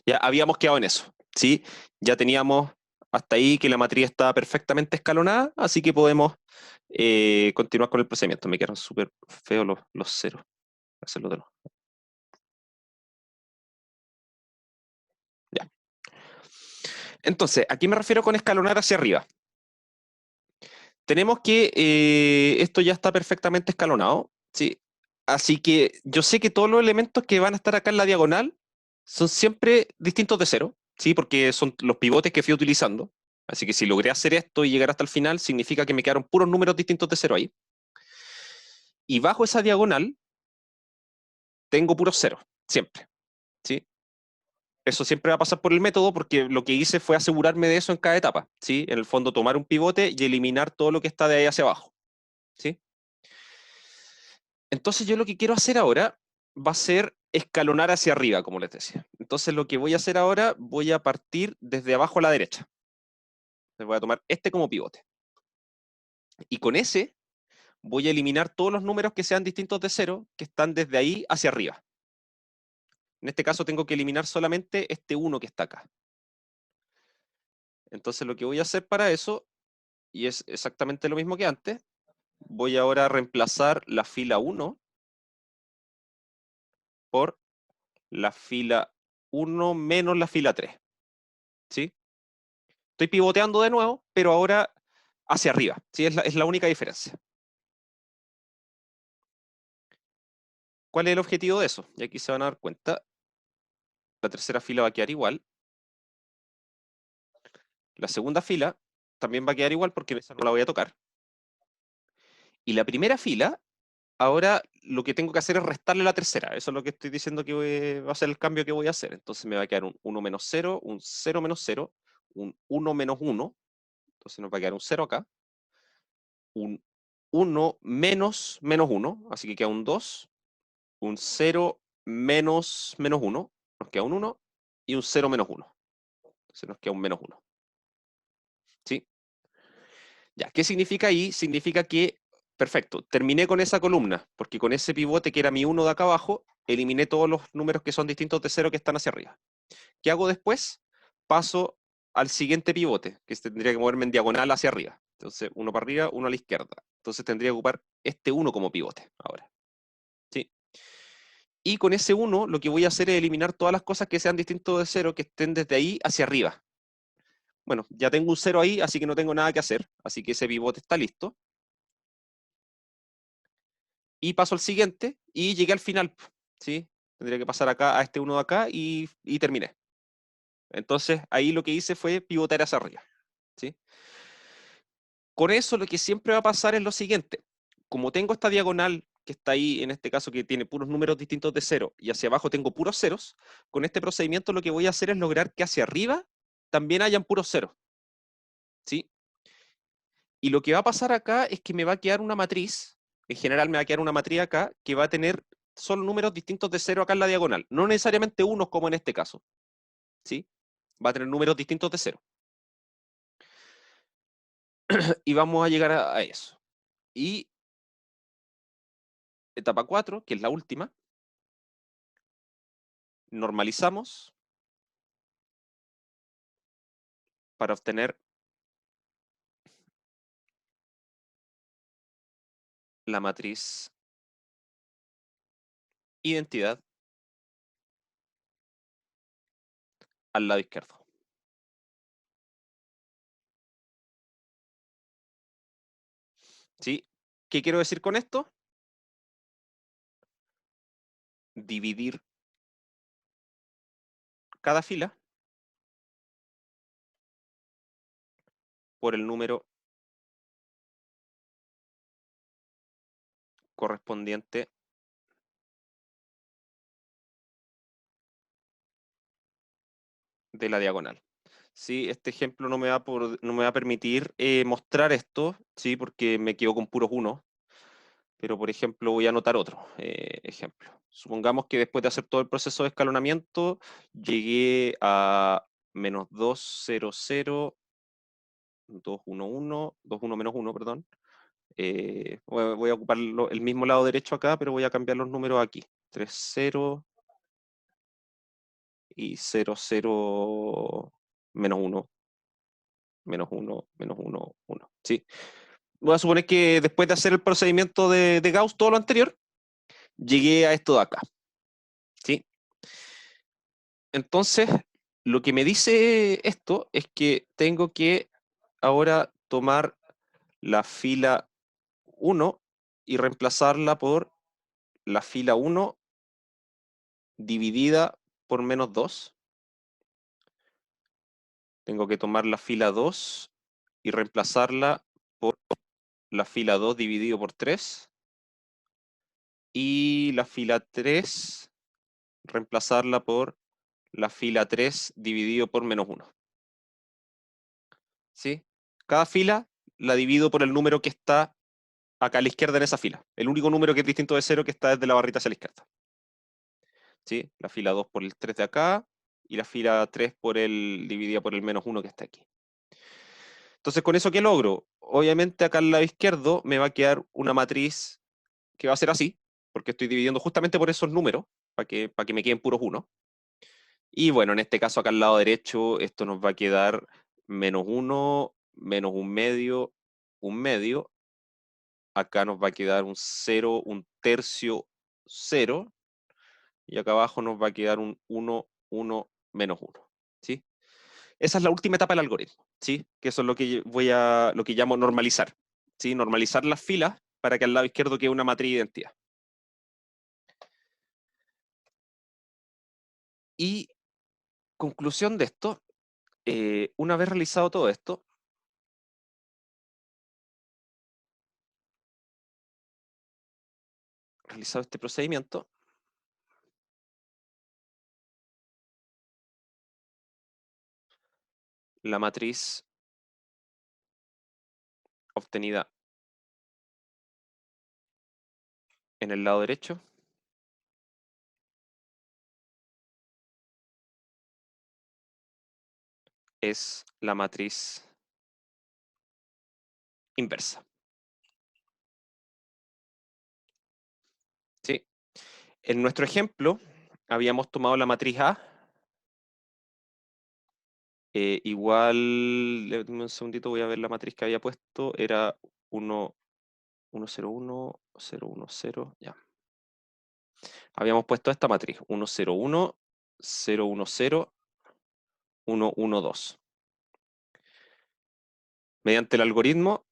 Ya habíamos quedado en eso, ¿sí? Ya teníamos hasta ahí que la matriz estaba perfectamente escalonada, así que podemos continuar con el procedimiento. Me quedaron súper feos los ceros. Hacerlo de nuevo. Ya. Entonces, ¿a qué me refiero con escalonar hacia arriba? Tenemos que esto ya está perfectamente escalonado, ¿sí? Así que yo sé que todos los elementos que van a estar acá en la diagonal son siempre distintos de cero, ¿sí? Porque son los pivotes que fui utilizando. Así que si logré hacer esto y llegar hasta el final, significa que me quedaron puros números distintos de cero ahí. Y bajo esa diagonal tengo puros ceros, siempre, ¿sí? Eso siempre va a pasar por el método porque lo que hice fue asegurarme de eso en cada etapa, ¿sí? En el fondo tomar un pivote y eliminar todo lo que está de ahí hacia abajo, ¿sí? Entonces yo lo que quiero hacer ahora va a ser escalonar hacia arriba, como les decía. Entonces lo que voy a hacer ahora, voy a partir desde abajo a la derecha. Entonces voy a tomar este como pivote. Y con ese voy a eliminar todos los números que sean distintos de cero, que están desde ahí hacia arriba. En este caso tengo que eliminar solamente este 1 que está acá. Entonces lo que voy a hacer para eso, y es exactamente lo mismo que antes, voy ahora a reemplazar la fila 1 por la fila 1 menos la fila 3. ¿Sí? Estoy pivoteando de nuevo, pero ahora hacia arriba. ¿Sí? Es la única diferencia. ¿Cuál es el objetivo de eso? Y aquí se van a dar cuenta, la tercera fila va a quedar igual. La segunda fila también va a quedar igual porque esa no la voy a tocar. Y la primera fila, ahora lo que tengo que hacer es restarle la tercera. Eso es lo que estoy diciendo que va a ser el cambio que voy a hacer. Entonces me va a quedar un 1 menos 0, un 0 menos 0, un 1 menos 1. Entonces nos va a quedar un 0 acá. Un 1 menos menos 1. Así que queda un 2. Un 0 menos menos 1. Nos queda un 1. Y un 0 menos 1. Entonces nos queda un menos 1. ¿Sí? Ya, ¿qué significa ahí? Significa que, perfecto, terminé con esa columna, porque con ese pivote que era mi 1 de acá abajo, eliminé todos los números que son distintos de 0 que están hacia arriba. ¿Qué hago después? Paso al siguiente pivote, que tendría que moverme en diagonal hacia arriba. Entonces, uno para arriba, uno a la izquierda. Entonces tendría que ocupar este 1 como pivote ahora. ¿Sí? Y con ese 1 lo que voy a hacer es eliminar todas las cosas que sean distintos de 0 que estén desde ahí hacia arriba. Bueno, ya tengo un 0 ahí, así que no tengo nada que hacer. Así que ese pivote está listo. Y paso al siguiente y llegué al final. ¿Sí? Tendría que pasar acá a este 1 de acá y terminé. Entonces ahí lo que hice fue pivotar hacia arriba. ¿Sí? Con eso lo que siempre va a pasar es lo siguiente. Como tengo esta diagonal que está ahí, en este caso que tiene puros números distintos de 0 y hacia abajo tengo puros ceros, con este procedimiento lo que voy a hacer es lograr que hacia arriba también hayan puros ceros. ¿Sí? Y lo que va a pasar acá es que me va a quedar una matriz, en general me va a quedar una matriz acá, que va a tener solo números distintos de 0 acá en la diagonal, no necesariamente unos como en este caso. ¿Sí? Va a tener números distintos de 0. Y vamos a llegar a eso. Y etapa 4, que es la última, normalizamos para obtener la matriz identidad al lado izquierdo. ¿Sí? ¿Qué quiero decir con esto? Dividir cada fila por el número correspondiente de la diagonal. ¿Sí? Este ejemplo no me va a permitir mostrar esto, ¿sí? Porque me quedo con puros unos, pero por ejemplo voy a anotar otro ejemplo. Supongamos que después de hacer todo el proceso de escalonamiento, llegué a menos 2, 0, 0, 2, 1, 1, 2, 1 menos 1, perdón. Voy a ocupar el mismo lado derecho acá, pero voy a cambiar los números aquí. 3, 0 y 0, 0, menos 1, menos 1, menos 1, 1. ¿Sí? Voy a suponer que después de hacer el procedimiento de Gauss, todo lo anterior, llegué a esto de acá. ¿Sí? Entonces, lo que me dice esto es que tengo que ahora tomar la fila 1 y reemplazarla por la fila 1 dividida por menos 2. Tengo que tomar la fila 2 y reemplazarla por la fila 2 dividido por 3. Y la fila 3, reemplazarla por la fila 3 dividido por menos 1. ¿Sí? Cada fila la divido por el número que está acá a la izquierda en esa fila. El único número que es distinto de 0 que está desde la barrita hacia la izquierda. ¿Sí? La fila 2 por el 3 de acá y la fila 3 por el dividida por el menos 1 que está aquí. Entonces, ¿con eso qué logro? Obviamente acá al lado izquierdo me va a quedar una matriz que va a ser así, porque estoy dividiendo justamente por esos números, para que me queden puros 1. Y bueno, en este caso acá al lado derecho, esto nos va a quedar menos 1, menos un medio, un medio. Acá nos va a quedar un 0, un tercio, 0. Y acá abajo nos va a quedar un 1, 1, menos 1. ¿Sí? Esa es la última etapa del algoritmo, ¿sí? Que eso es lo que llamo normalizar, ¿sí? Normalizar las filas para que al lado izquierdo quede una matriz de identidad. Y conclusión de esto, una vez realizado todo esto, realizado este procedimiento, la matriz obtenida en el lado derecho es la matriz inversa. ¿Sí? En nuestro ejemplo, habíamos tomado la matriz A, igual, un segundito, voy a ver la matriz que había puesto, era 1, 1, 0, 1, 0, 1, 0, ya. Habíamos puesto esta matriz, 1, 0, 1, 0, 1, 0, 1, 1, 2. Mediante el algoritmo,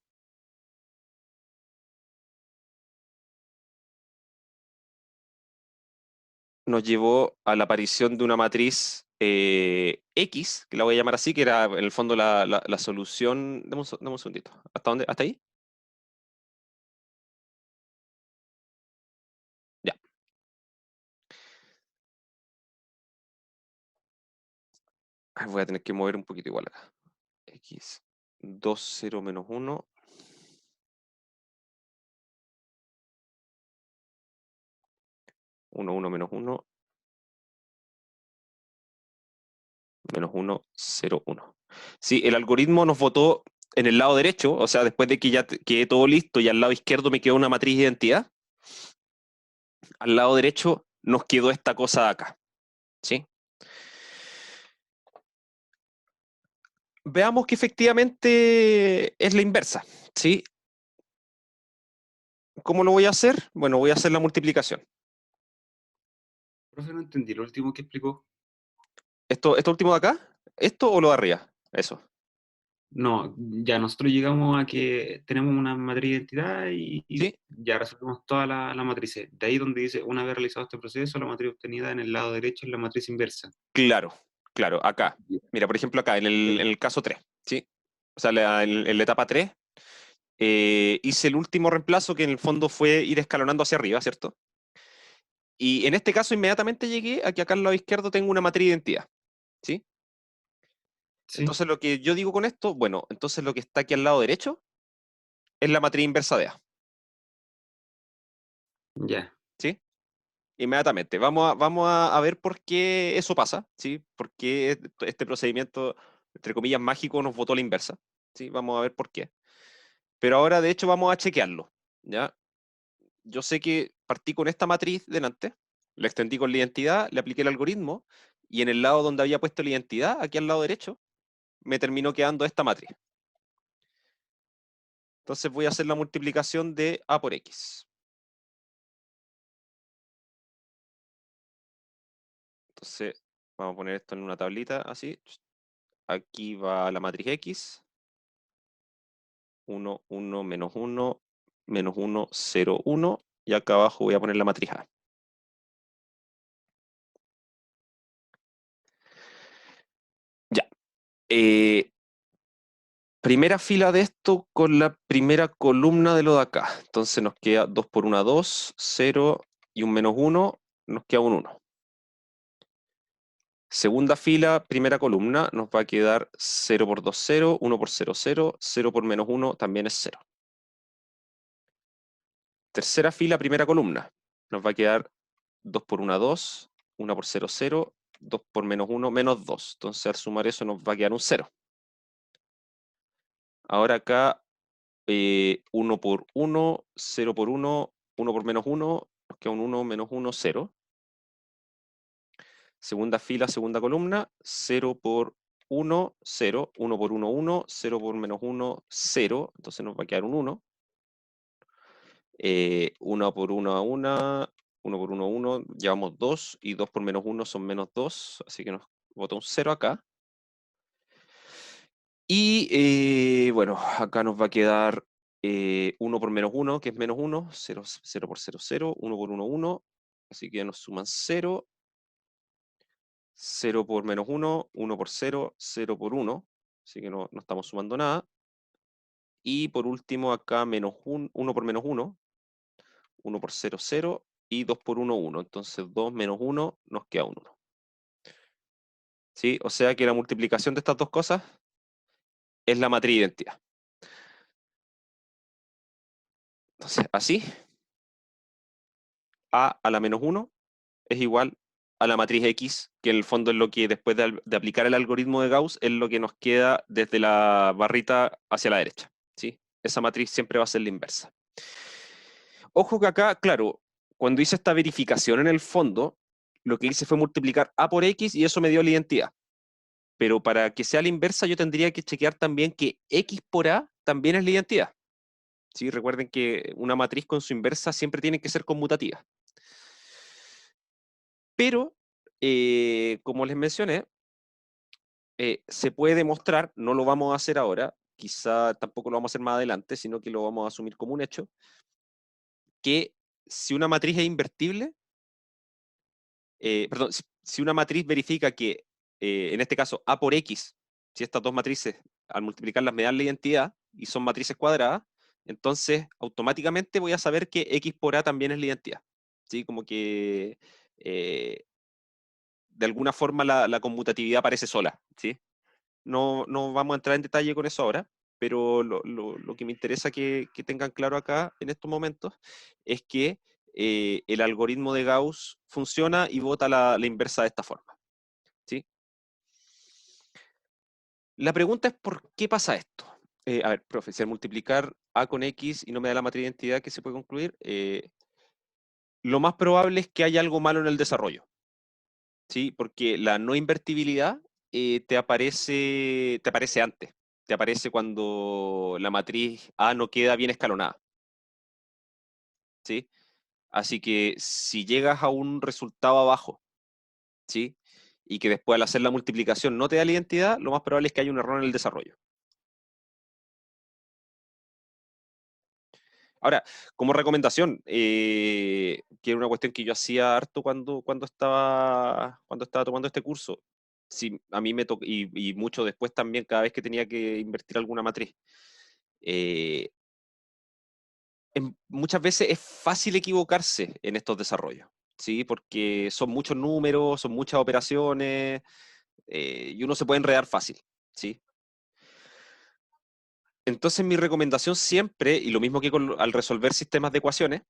nos llevó a la aparición de una matriz X, que la voy a llamar así, que era en el fondo la solución. Dame un segundito. ¿Hasta dónde? ¿Hasta ahí? Ya. Voy a tener que mover un poquito igual acá. X, 2, 0, menos 1. 1, 1, menos 1. Menos 1, 0, 1. Sí, el algoritmo nos votó en el lado derecho, o sea, después de que ya quedé todo listo y al lado izquierdo me quedó una matriz de identidad, al lado derecho nos quedó esta cosa de acá. ¿Sí? Veamos que efectivamente es la inversa. ¿Sí? ¿Cómo lo voy a hacer? Bueno, voy a hacer la multiplicación. Profe, no entendí lo último que explicó. ¿Esto último de acá? ¿Esto o lo de arriba? Eso. No, ya nosotros llegamos a que tenemos una matriz de identidad y ¿Sí? ya resolvemos toda la matriz. De ahí donde dice, una vez realizado este proceso, la matriz obtenida en el lado derecho es la matriz inversa. Claro, claro, acá. Ya. Mira, por ejemplo, acá, en el caso 3. ¿Sí? O sea, en la etapa 3, hice el último reemplazo que en el fondo fue ir escalonando hacia arriba, ¿cierto? Y en este caso inmediatamente llegué a que acá al lado izquierdo tengo una matriz de identidad, ¿sí? ¿Sí? Entonces lo que yo digo con esto, bueno, entonces lo que está aquí al lado derecho es la matriz inversa de A, Ya. ¿sí? Inmediatamente. Vamos a ver por qué eso pasa, ¿sí? Por qué este procedimiento, entre comillas, mágico nos votó la inversa, ¿sí? Vamos a ver por qué. Pero ahora, de hecho, vamos a chequearlo, ¿ya? Yo sé que partí con esta matriz delante, la extendí con la identidad, le apliqué el algoritmo, y en el lado donde había puesto la identidad, aquí al lado derecho, me terminó quedando esta matriz. Entonces voy a hacer la multiplicación de A por X. Entonces vamos a poner esto en una tablita así. Aquí va la matriz X. 1, 1, menos 1, menos 1, 0, 1. Y acá abajo voy a poner la matriz A. Ya. Eh, primera fila de esto con la primera columna de lo de acá. Entonces nos queda 2 por 1, 2, 0 y un menos 1, nos queda un 1. Segunda fila, primera columna, nos va a quedar 0 por 2, 0, 1 por 0, 0, 0 por menos 1 también es 0. Tercera fila, primera columna, nos va a quedar 2 por 1, 2, 1 por 0, 0, 2 por menos 1, menos 2. Entonces al sumar eso nos va a quedar un 0. Ahora acá 1 por 1, 0 por 1, 1 por menos 1, nos queda un 1, menos 1, 0. Segunda fila, segunda columna, 0 por 1, 0, 1 por 1, 1, 0 por menos 1, 0, entonces nos va a quedar un 1. 1 por 1, 1, 1 por 1, 1, llevamos 2, y 2 por menos 1 son menos 2, así que nos bota un 0 acá. Y bueno, acá nos va a quedar 1 por menos 1, que es menos 1, 0, 0 por 0, 0, 1 por 1, 1, así que ya nos suman 0, 0 por menos 1, 1 por 0, 0 por 1, así que no estamos sumando nada. Y por último acá menos 1 por menos 1, 1 por 0, 0, y 2 por 1, 1. Entonces 2 menos 1 nos queda un 1. ¿Sí? O sea que la multiplicación de estas dos cosas es la matriz de identidad. Entonces, así, a la menos 1 es igual a la matriz X, que en el fondo es lo que después de aplicar el algoritmo de Gauss es lo que nos queda desde la barrita hacia la derecha. ¿Sí? Esa matriz siempre va a ser la inversa. Ojo que acá, claro, cuando hice esta verificación en el fondo, lo que hice fue multiplicar A por X y eso me dio la identidad. Pero para que sea la inversa yo tendría que chequear también que X por A también es la identidad. ¿Sí? Recuerden que una matriz con su inversa siempre tiene que ser conmutativa. Pero, como les mencioné, se puede demostrar, no lo vamos a hacer ahora, quizá tampoco lo vamos a hacer más adelante, sino que lo vamos a asumir como un hecho, que si una matriz es invertible, perdón, si una matriz verifica que, en este caso, A por X, si estas dos matrices, al multiplicarlas me dan la identidad, y son matrices cuadradas, entonces automáticamente voy a saber que X por A también es la identidad. ¿Sí? Como que de alguna forma la conmutatividad aparece sola. ¿Sí? No vamos a entrar en detalle con eso ahora, pero lo que me interesa que tengan claro acá en estos momentos es que el algoritmo de Gauss funciona y bota la inversa de esta forma. ¿Sí? La pregunta es ¿por qué pasa esto? A ver, profe, si al multiplicar A con X y no me da la matriz de identidad, ¿qué se puede concluir? Lo más probable es que haya algo malo en el desarrollo. ¿Sí? Porque la no invertibilidad te aparece antes. Te aparece cuando la matriz A no queda bien escalonada. ¿Sí? Así que si llegas a un resultado abajo, ¿sí? Y que después al hacer la multiplicación no te da la identidad, lo más probable es que haya un error en el desarrollo. Ahora, como recomendación, que era una cuestión que yo hacía harto cuando estaba tomando este curso, sí, a mí me tocó, y mucho después también, cada vez que tenía que invertir alguna matriz, eh, muchas veces es fácil equivocarse en estos desarrollos, ¿sí? Porque son muchos números, son muchas operaciones, y uno se puede enredar fácil, ¿sí? Entonces mi recomendación siempre, y lo mismo que al resolver sistemas de ecuaciones,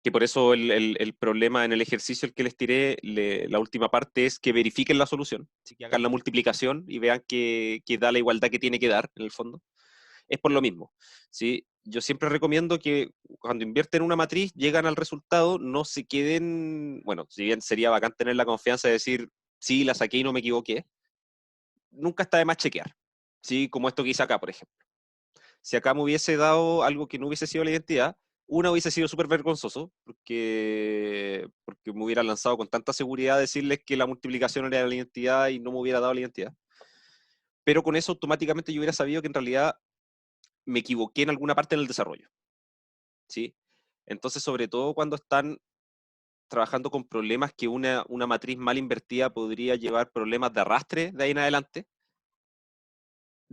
que por eso el problema en el ejercicio el que les tiré, la última parte es que verifiquen la solución, así que hagan la multiplicación y vean que da la igualdad que tiene que dar, en el fondo. Es por lo mismo, ¿sí? Yo siempre recomiendo que cuando invierten una matriz, llegan al resultado, no se queden, bueno, si bien sería bacán tener la confianza de decir, sí, la saqué y no me equivoqué, nunca está de más chequear, ¿sí? Como esto que hice acá, por ejemplo. Si acá me hubiese dado algo que no hubiese sido la identidad, una hubiese sido súper vergonzoso, porque me hubiera lanzado con tanta seguridad a decirles que la multiplicación era la identidad y no me hubiera dado la identidad. Pero con eso automáticamente yo hubiera sabido que en realidad me equivoqué en alguna parte del desarrollo. ¿Sí? Entonces, sobre todo cuando están trabajando con problemas que una matriz mal invertida podría llevar problemas de arrastre de ahí en adelante,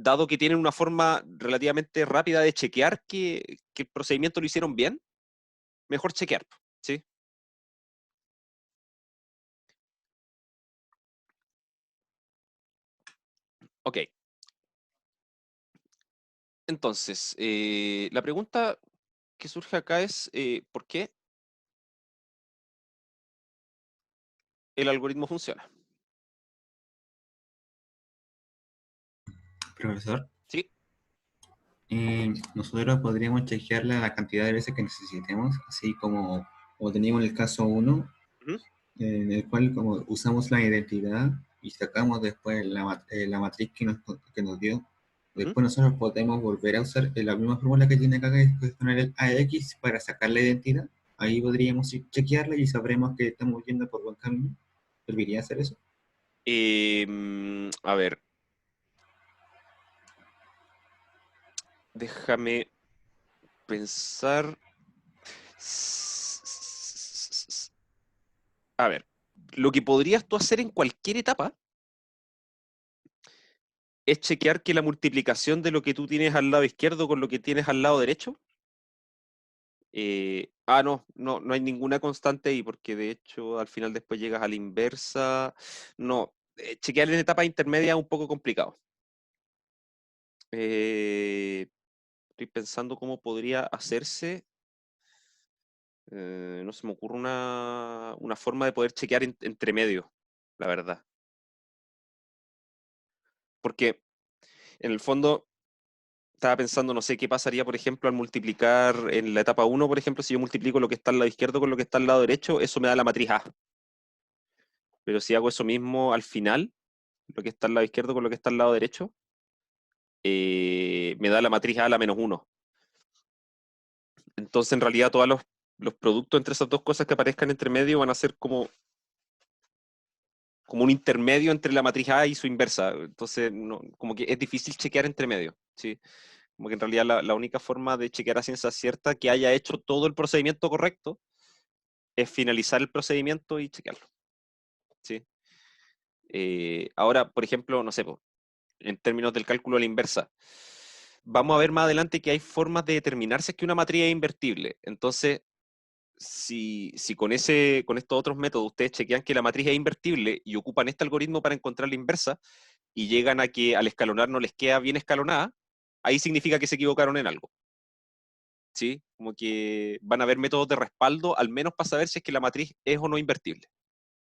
dado que tienen una forma relativamente rápida de chequear que el procedimiento lo hicieron bien, mejor chequear, ¿sí? Ok, entonces, la pregunta que surge acá es, ¿por qué el algoritmo funciona? Profesor, ¿Sí? nosotros podríamos chequear la cantidad de veces que necesitemos, así como teníamos en el caso uno, Ujú. en el cual como usamos la identidad y sacamos después la matriz que nos dio, Ujú. después nosotros podemos volver a usar la misma fórmula que tiene acá, que es poner el AX para sacar la identidad. Ahí podríamos chequearla y sabremos que estamos yendo por buen camino. ¿Serviría hacer eso? A ver, déjame pensar. A ver, lo que podrías tú hacer en cualquier etapa es chequear que la multiplicación de lo que tú tienes al lado izquierdo con lo que tienes al lado derecho. No hay ninguna constante ahí, porque de hecho al final después llegas a la inversa. No, chequear en etapa intermedia es un poco complicado. Estoy pensando cómo podría hacerse. No se me ocurre una forma de poder chequear entre medio, la verdad. Porque en el fondo estaba pensando, no sé, qué pasaría, por ejemplo, al multiplicar en la etapa uno, por ejemplo, si yo multiplico lo que está al lado izquierdo con lo que está al lado derecho, eso me da la matriz A. Pero si hago eso mismo al final, lo que está al lado izquierdo con lo que está al lado derecho, me da la matriz A a la -1. Entonces, en realidad, todos los productos entre esas dos cosas que aparezcan entre medio van a ser como un intermedio entre la matriz A y su inversa. Entonces, como que es difícil chequear entre medio, ¿sí? Como que en realidad la única forma de chequear a ciencia cierta que haya hecho todo el procedimiento correcto es finalizar el procedimiento y chequearlo, ¿sí? Ahora, por ejemplo, no sé, en términos del cálculo a la inversa, vamos a ver más adelante que hay formas de determinar si es que una matriz es invertible. Entonces, si con estos otros métodos ustedes chequean que la matriz es invertible y ocupan este algoritmo para encontrar la inversa y llegan a que al escalonar no les queda bien escalonada, ahí significa que se equivocaron en algo. ¿Sí? Como que van a haber métodos de respaldo, al menos para saber si es que la matriz es o no invertible.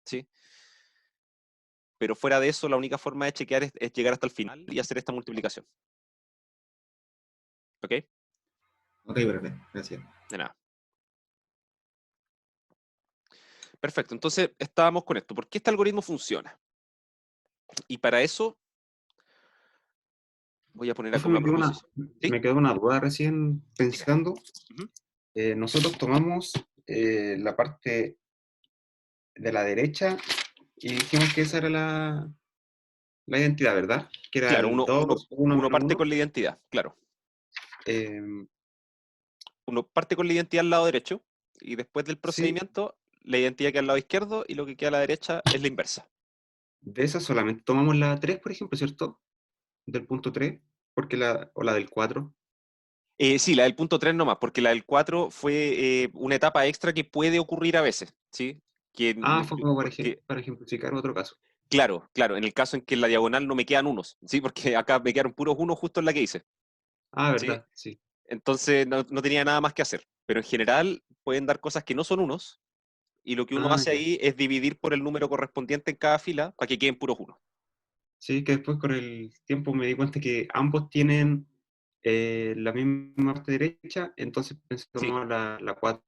¿Sí? Pero fuera de eso, la única forma de chequear es llegar hasta el final y hacer esta multiplicación. ¿Ok? Ok, perfecto, gracias. De nada. Perfecto, entonces estábamos con esto. ¿Por qué este algoritmo funciona? Y para eso voy a poner acá Profe, una proposición. ¿Sí? me quedó una duda recién Dime. pensando. Ujú. Nosotros tomamos la parte de la derecha y dijimos que esa era la identidad, ¿verdad? Que era Claro, el 2, 1 uno menos parte 1. con la identidad, claro. Uno parte con la identidad al lado derecho y después del Sí, procedimiento, la identidad que al lado izquierdo y lo que queda a la derecha es la inversa. de esa solamente tomamos la 3, por ejemplo, ¿cierto? Del punto 3, o la del 4. Sí, la del punto 3 nomás, porque la del 4 fue una etapa extra que puede ocurrir a veces, ¿sí? Ah, fue como Porque, para ejemplificar otro caso. claro, en el caso en que en la diagonal no me quedan unos, ¿sí? Porque acá me quedaron puros unos justo en la que hice, Ah, ¿sí? ¿verdad? Sí. Entonces no tenía nada más que hacer. Pero en general pueden dar cosas que no son unos, y lo que uno Ah, hace ya. ahí es dividir por el número correspondiente en cada fila para que queden puros unos. Sí, que después con el tiempo me di cuenta que ambos tienen la misma parte derecha, entonces pensé que Sí, tomaba la 4.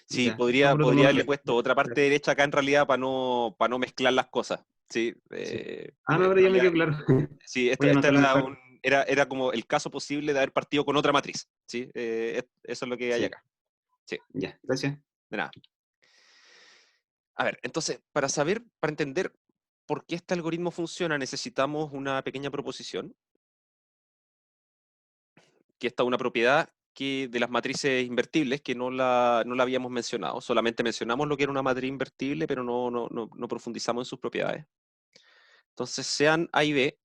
sí, Ya. No, pero podría tomamos haberle puesto otra parte derecha acá en realidad para no mezclar las cosas, ¿sí? sí. Ah, no, En pero ya me realidad quedó claro. sí, Voy a esta anotarlo después. era como el caso posible de haber partido con otra matriz, ¿sí? Eso es lo que hay Sí, acá. Sí, ya, gracias. de nada. A ver, entonces, para entender por qué este algoritmo funciona, necesitamos una pequeña proposición, que esta es una propiedad de las matrices invertibles, que no la habíamos mencionado. Solamente mencionamos lo que era una matriz invertible, pero no profundizamos en sus propiedades. Entonces, sean A y B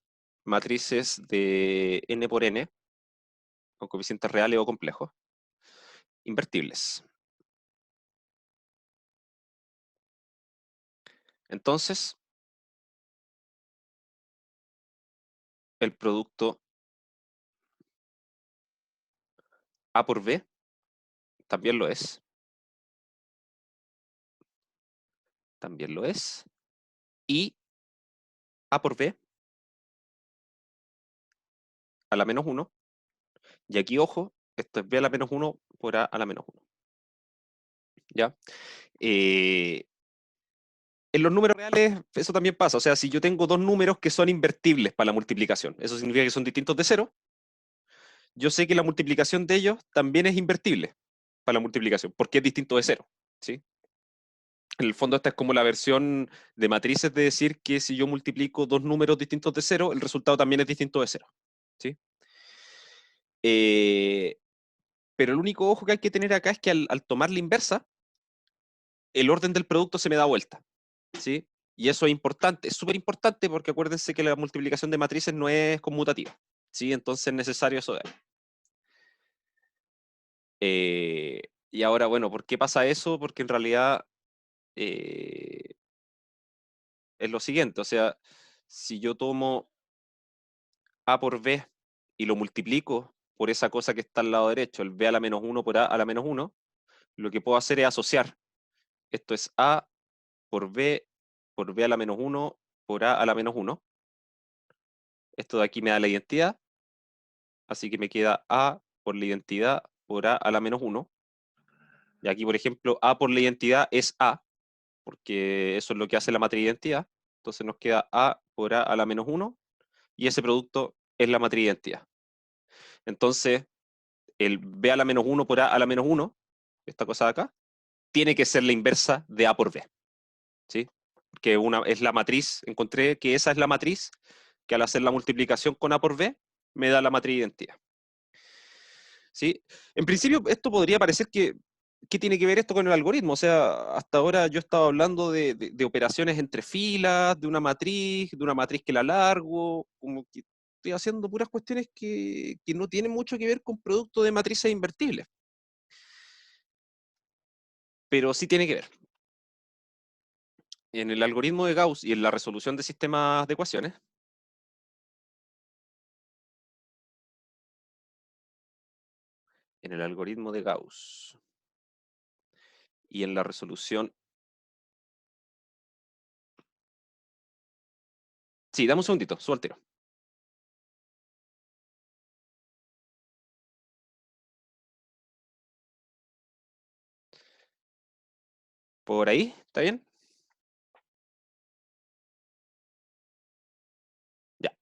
matrices de n por n, con coeficientes reales o complejos, invertibles. Entonces, el producto A por B también lo es. También lo es. Y A por B a la -1. Y aquí, ojo, esto es B a la -1 por A a la -1. ¿Ya? Eh, En los números reales eso también pasa. O sea, si yo tengo dos números que son invertibles para la multiplicación, eso significa que son distintos de cero, yo sé que la multiplicación de ellos también es invertible para la multiplicación, porque es distinto de cero, ¿sí? En el fondo esta es como la versión de matrices de decir que si yo multiplico dos números distintos de cero, el resultado también es distinto de cero, ¿sí? Pero el único ojo que hay que tener acá es que al tomar la inversa, el orden del producto se me da vuelta, ¿sí? Y eso es importante, es súper importante porque acuérdense que la multiplicación de matrices no es conmutativa, ¿sí? Entonces es necesario eso de ahí. Y ahora, bueno, ¿por qué pasa eso? Porque en realidad es lo siguiente, o sea, si yo tomo A por B y lo multiplico por esa cosa que está al lado derecho, el B a la menos 1 por A a la menos 1, lo que puedo hacer es asociar. Esto es A por B a la menos 1 por A a la menos 1. Esto de aquí me da la identidad, así que me queda A por la identidad por A a la menos 1. Y aquí, por ejemplo, A por la identidad es A, porque eso es lo que hace la matriz de identidad. Entonces nos queda A por A a la menos 1, y ese producto es la matriz de identidad. Entonces, el B a la menos 1 por A a la menos 1, esta cosa de acá, tiene que ser la inversa de A por B, ¿sí? Porque es la matriz, encontré que esa es la matriz que al hacer la multiplicación con A por B me da la matriz de identidad, ¿sí? En principio, esto podría parecer que ¿qué tiene que ver esto con el algoritmo? O sea, hasta ahora yo estaba hablando de operaciones entre filas, de una matriz que la largo, como que estoy haciendo puras cuestiones que no tienen mucho que ver con producto de matrices invertibles. Pero sí tiene que ver. En el algoritmo de Gauss y en la resolución de sistemas de ecuaciones, en el algoritmo de Gauss y en la resolución... Sí, dame un segundito, subo al tiro. ¿Por ahí? ¿Está bien? Ya.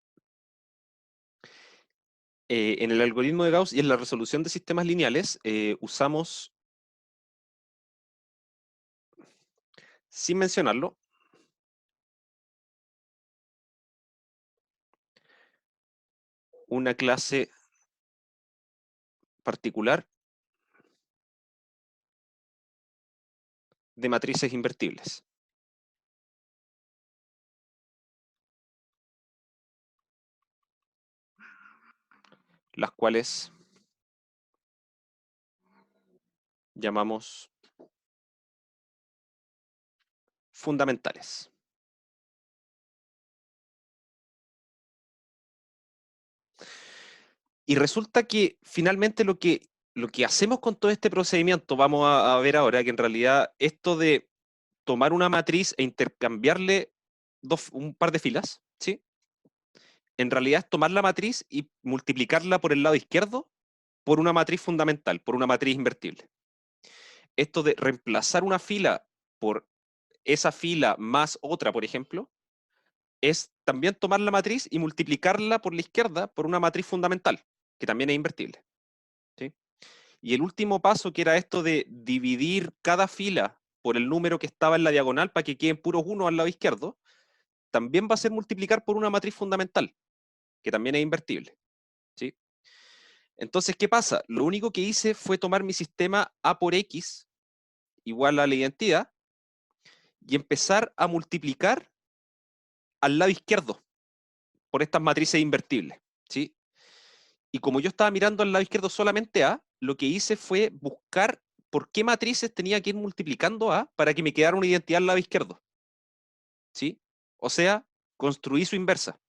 En el algoritmo de Gauss y en la resolución de sistemas lineales usamos, sin mencionarlo, una clase particular de matrices invertibles, las cuales llamamos fundamentales. Y resulta que finalmente lo que hacemos con todo este procedimiento, vamos a ver ahora que en realidad esto de tomar una matriz e intercambiarle un par de filas, ¿sí? En realidad es tomar la matriz y multiplicarla por el lado izquierdo por una matriz fundamental, por una matriz invertible. Esto de reemplazar una fila por esa fila más otra, por ejemplo, es también tomar la matriz y multiplicarla por la izquierda por una matriz fundamental, que también es invertible, ¿sí? Y el último paso, que era esto de dividir cada fila por el número que estaba en la diagonal para que queden puros unos al lado izquierdo, también va a ser multiplicar por una matriz fundamental, que también es invertible, ¿sí? Entonces, ¿qué pasa? Lo único que hice fue tomar mi sistema A por X igual a la identidad y empezar a multiplicar al lado izquierdo por estas matrices invertibles, ¿sí? Y como yo estaba mirando al lado izquierdo solamente A, lo que hice fue buscar por qué matrices tenía que ir multiplicando A para que me quedara una identidad al lado izquierdo, ¿sí? O sea, construí su inversa.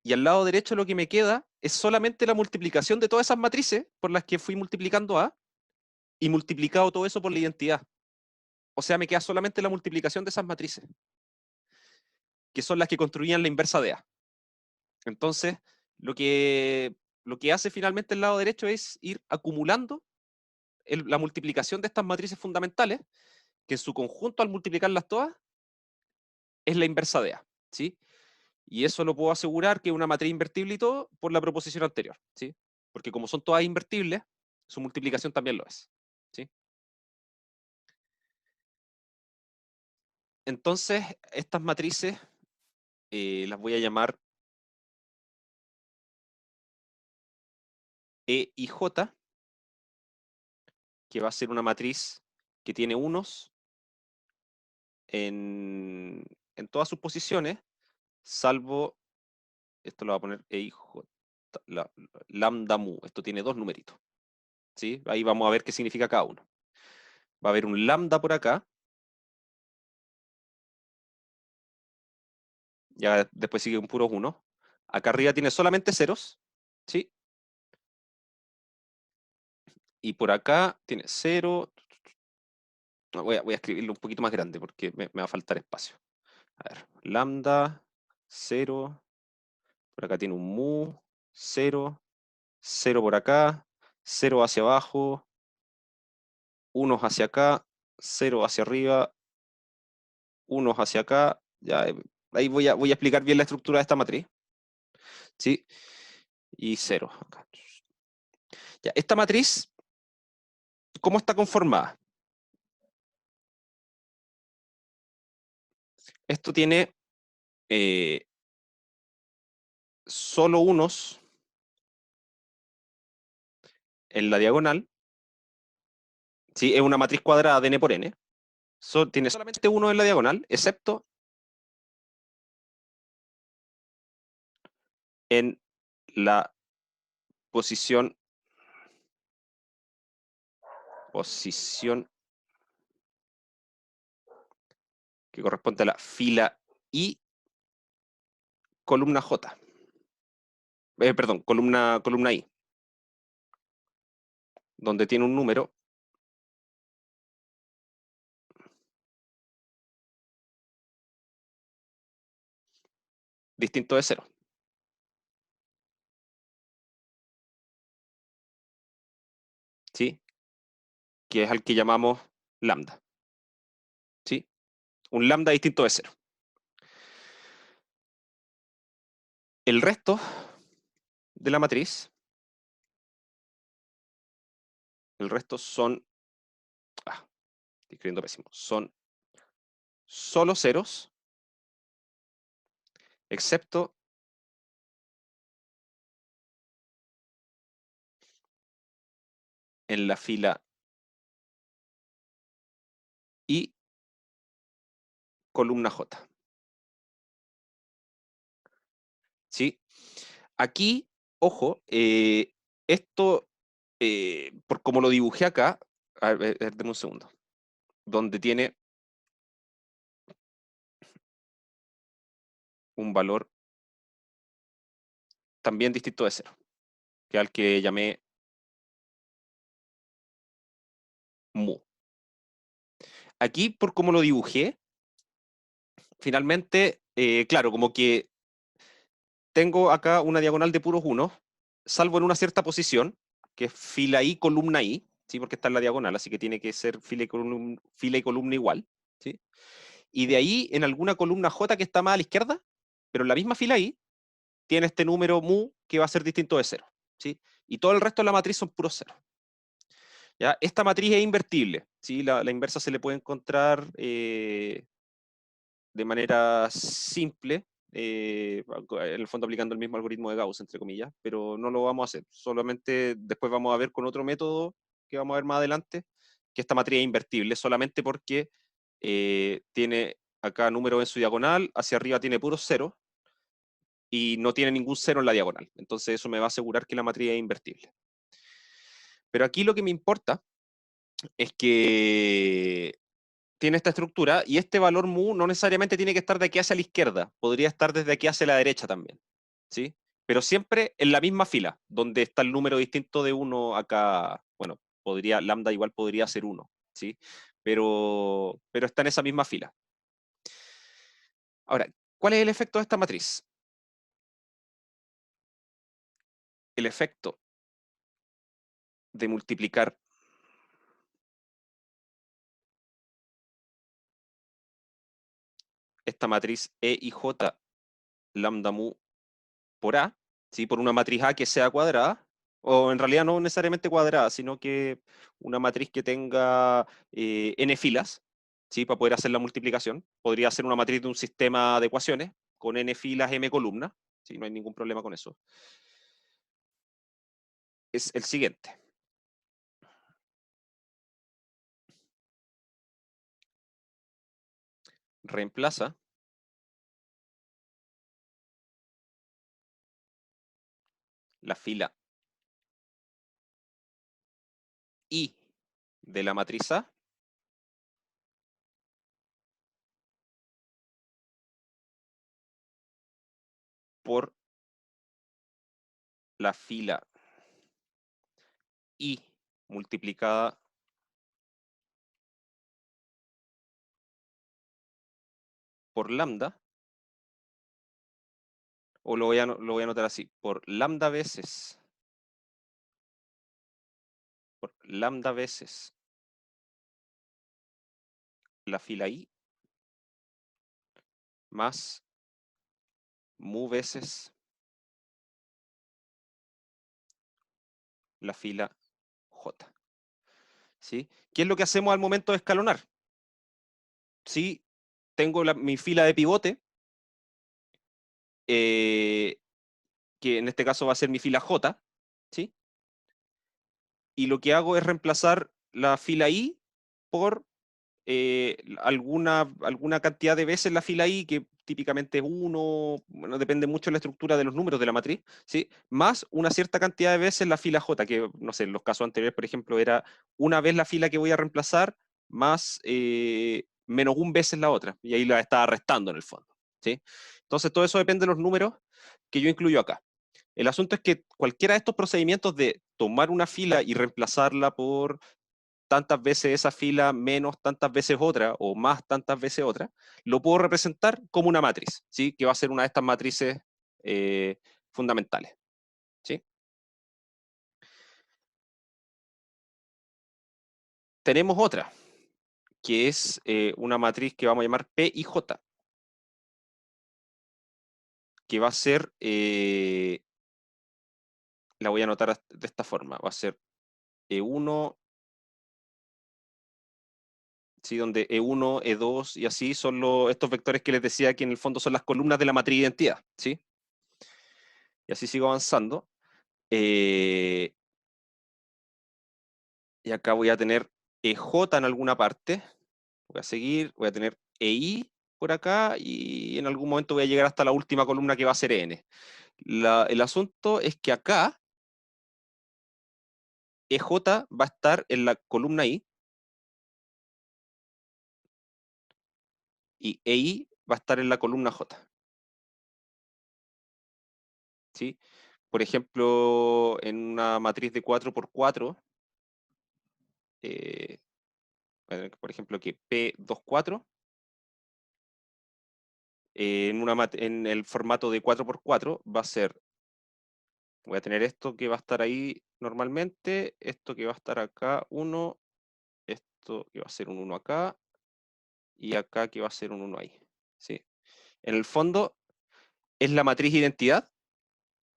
Y al lado derecho lo que me queda es solamente la multiplicación de todas esas matrices por las que fui multiplicando A y multiplicado todo eso por la identidad. O sea, me queda solamente la multiplicación de esas matrices, que son las que construían la inversa de A. Entonces, lo que, lo que hace finalmente el lado derecho es ir acumulando la multiplicación de estas matrices fundamentales, que en su conjunto al multiplicarlas todas, es la inversa de A, ¿sí? Y eso lo puedo asegurar que es una matriz invertible y todo por la proposición anterior, ¿sí? Porque como son todas invertibles, su multiplicación también lo es, ¿sí? Entonces, estas matrices las voy a llamar E y J, que va a ser una matriz que tiene unos en todas sus posiciones, salvo, esto lo voy a poner E y J, lambda mu, esto tiene dos numeritos, ¿sí? Ahí vamos a ver qué significa cada uno. Va a haber un lambda por acá, ya después sigue un puro 1. Acá arriba tiene solamente ceros, ¿sí? Y por acá tiene 0. No, voy a escribirlo un poquito más grande porque me va a faltar espacio. A ver, lambda, 0. Por acá tiene un mu, 0. 0 por acá, 0 hacia abajo, 1 hacia acá, 0 hacia arriba, 1 hacia acá. Ya, ahí voy a explicar bien la estructura de esta matriz. ¿Sí? Y 0 acá. Ya, esta matriz, ¿cómo está conformada? Esto tiene solo unos en la diagonal. ¿Sí? Es una matriz cuadrada de n por n. Tiene solamente uno en la diagonal, excepto en la posición que corresponde a la fila I, columna J. Perdón, columna I, donde tiene un número distinto de 0. ¿Sí? Que es al que llamamos lambda. ¿Sí? Un lambda distinto de 0. El resto de la matriz, el resto son, estoy escribiendo pésimo, son solo ceros, excepto en la fila I, columna J. ¿Sí? Aquí, ojo, esto, por como lo dibujé acá, a ver, deme un segundo, donde tiene un valor también distinto de 0, que es al que llamé mu. Aquí, por como lo dibujé, finalmente, claro, como que tengo acá una diagonal de puros 1, salvo en una cierta posición, que es fila I, columna I, ¿sí? Porque está en la diagonal, así que tiene que ser fila y columna igual, ¿sí? Y de ahí, en alguna columna J que está más a la izquierda, pero en la misma fila I, tiene este número mu que va a ser distinto de 0, ¿sí? Y todo el resto de la matriz son puros 0. ¿Ya? Esta matriz es invertible, ¿sí? La inversa se le puede encontrar de manera simple, en el fondo aplicando el mismo algoritmo de Gauss, entre comillas, pero no lo vamos a hacer. Solamente después vamos a ver con otro método que vamos a ver más adelante, que esta matriz es invertible, solamente porque tiene acá números en su diagonal, hacia arriba tiene puros ceros, y no tiene ningún cero en la diagonal. Entonces eso me va a asegurar que la matriz es invertible. Pero aquí lo que me importa es que tiene esta estructura y este valor mu no necesariamente tiene que estar de aquí hacia la izquierda, podría estar desde aquí hacia la derecha también, ¿sí? Pero siempre en la misma fila, donde está el número distinto de 1 acá, bueno, lambda igual podría ser 1, ¿sí? Pero está en esa misma fila. Ahora, ¿cuál es el efecto de esta matriz? El efecto de multiplicar esta matriz E y J lambda mu por A, ¿sí? Por una matriz A que sea cuadrada, o en realidad no necesariamente cuadrada, sino que una matriz que tenga n filas, ¿sí? Para poder hacer la multiplicación. Podría ser una matriz de un sistema de ecuaciones con n filas, m columnas, ¿sí? No hay ningún problema con eso. Es el siguiente. Reemplaza la fila I de la matriz A por la fila I multiplicada por lambda, o lo voy a anotar así, por lambda veces la fila I más mu veces la fila J. ¿Sí? ¿Qué es lo que hacemos al momento de escalonar? Si tengo mi fila de pivote, que en este caso va a ser mi fila J, ¿sí? Y lo que hago es reemplazar la fila I por alguna cantidad de veces la fila I, que típicamente es 1, bueno, depende mucho de la estructura de los números de la matriz, ¿sí? Más una cierta cantidad de veces la fila J, que no sé, en los casos anteriores, por ejemplo, era una vez la fila que voy a reemplazar, más menos un veces la otra, y ahí la estaba restando en el fondo, ¿sí? Entonces todo eso depende de los números que yo incluyo acá. El asunto es que cualquiera de estos procedimientos de tomar una fila y reemplazarla por tantas veces esa fila menos tantas veces otra o más tantas veces otra, lo puedo representar como una matriz, ¿sí? Que va a ser una de estas matrices fundamentales, ¿sí? Tenemos otra, que es una matriz que vamos a llamar P y J, que va a ser, la voy a anotar de esta forma, va a ser E1, ¿sí? Donde E1, E2 y así son estos vectores que les decía que en el fondo son las columnas de la matriz de identidad, ¿sí? Y así sigo avanzando. Y acá voy a tener EJ en alguna parte. Voy a seguir, voy a tener EI por acá y en algún momento voy a llegar hasta la última columna que va a ser N. El asunto es que acá EJ va a estar en la columna I y EI va a estar en la columna J. ¿Sí? Por ejemplo, en una matriz de 4×4, por ejemplo, que P24, en el formato de 4×4 va a ser, voy a tener esto que va a estar ahí normalmente, esto que va a estar acá 1, esto que va a ser un 1 acá, y acá que va a ser un 1 ahí. ¿Sí? En el fondo es la matriz identidad,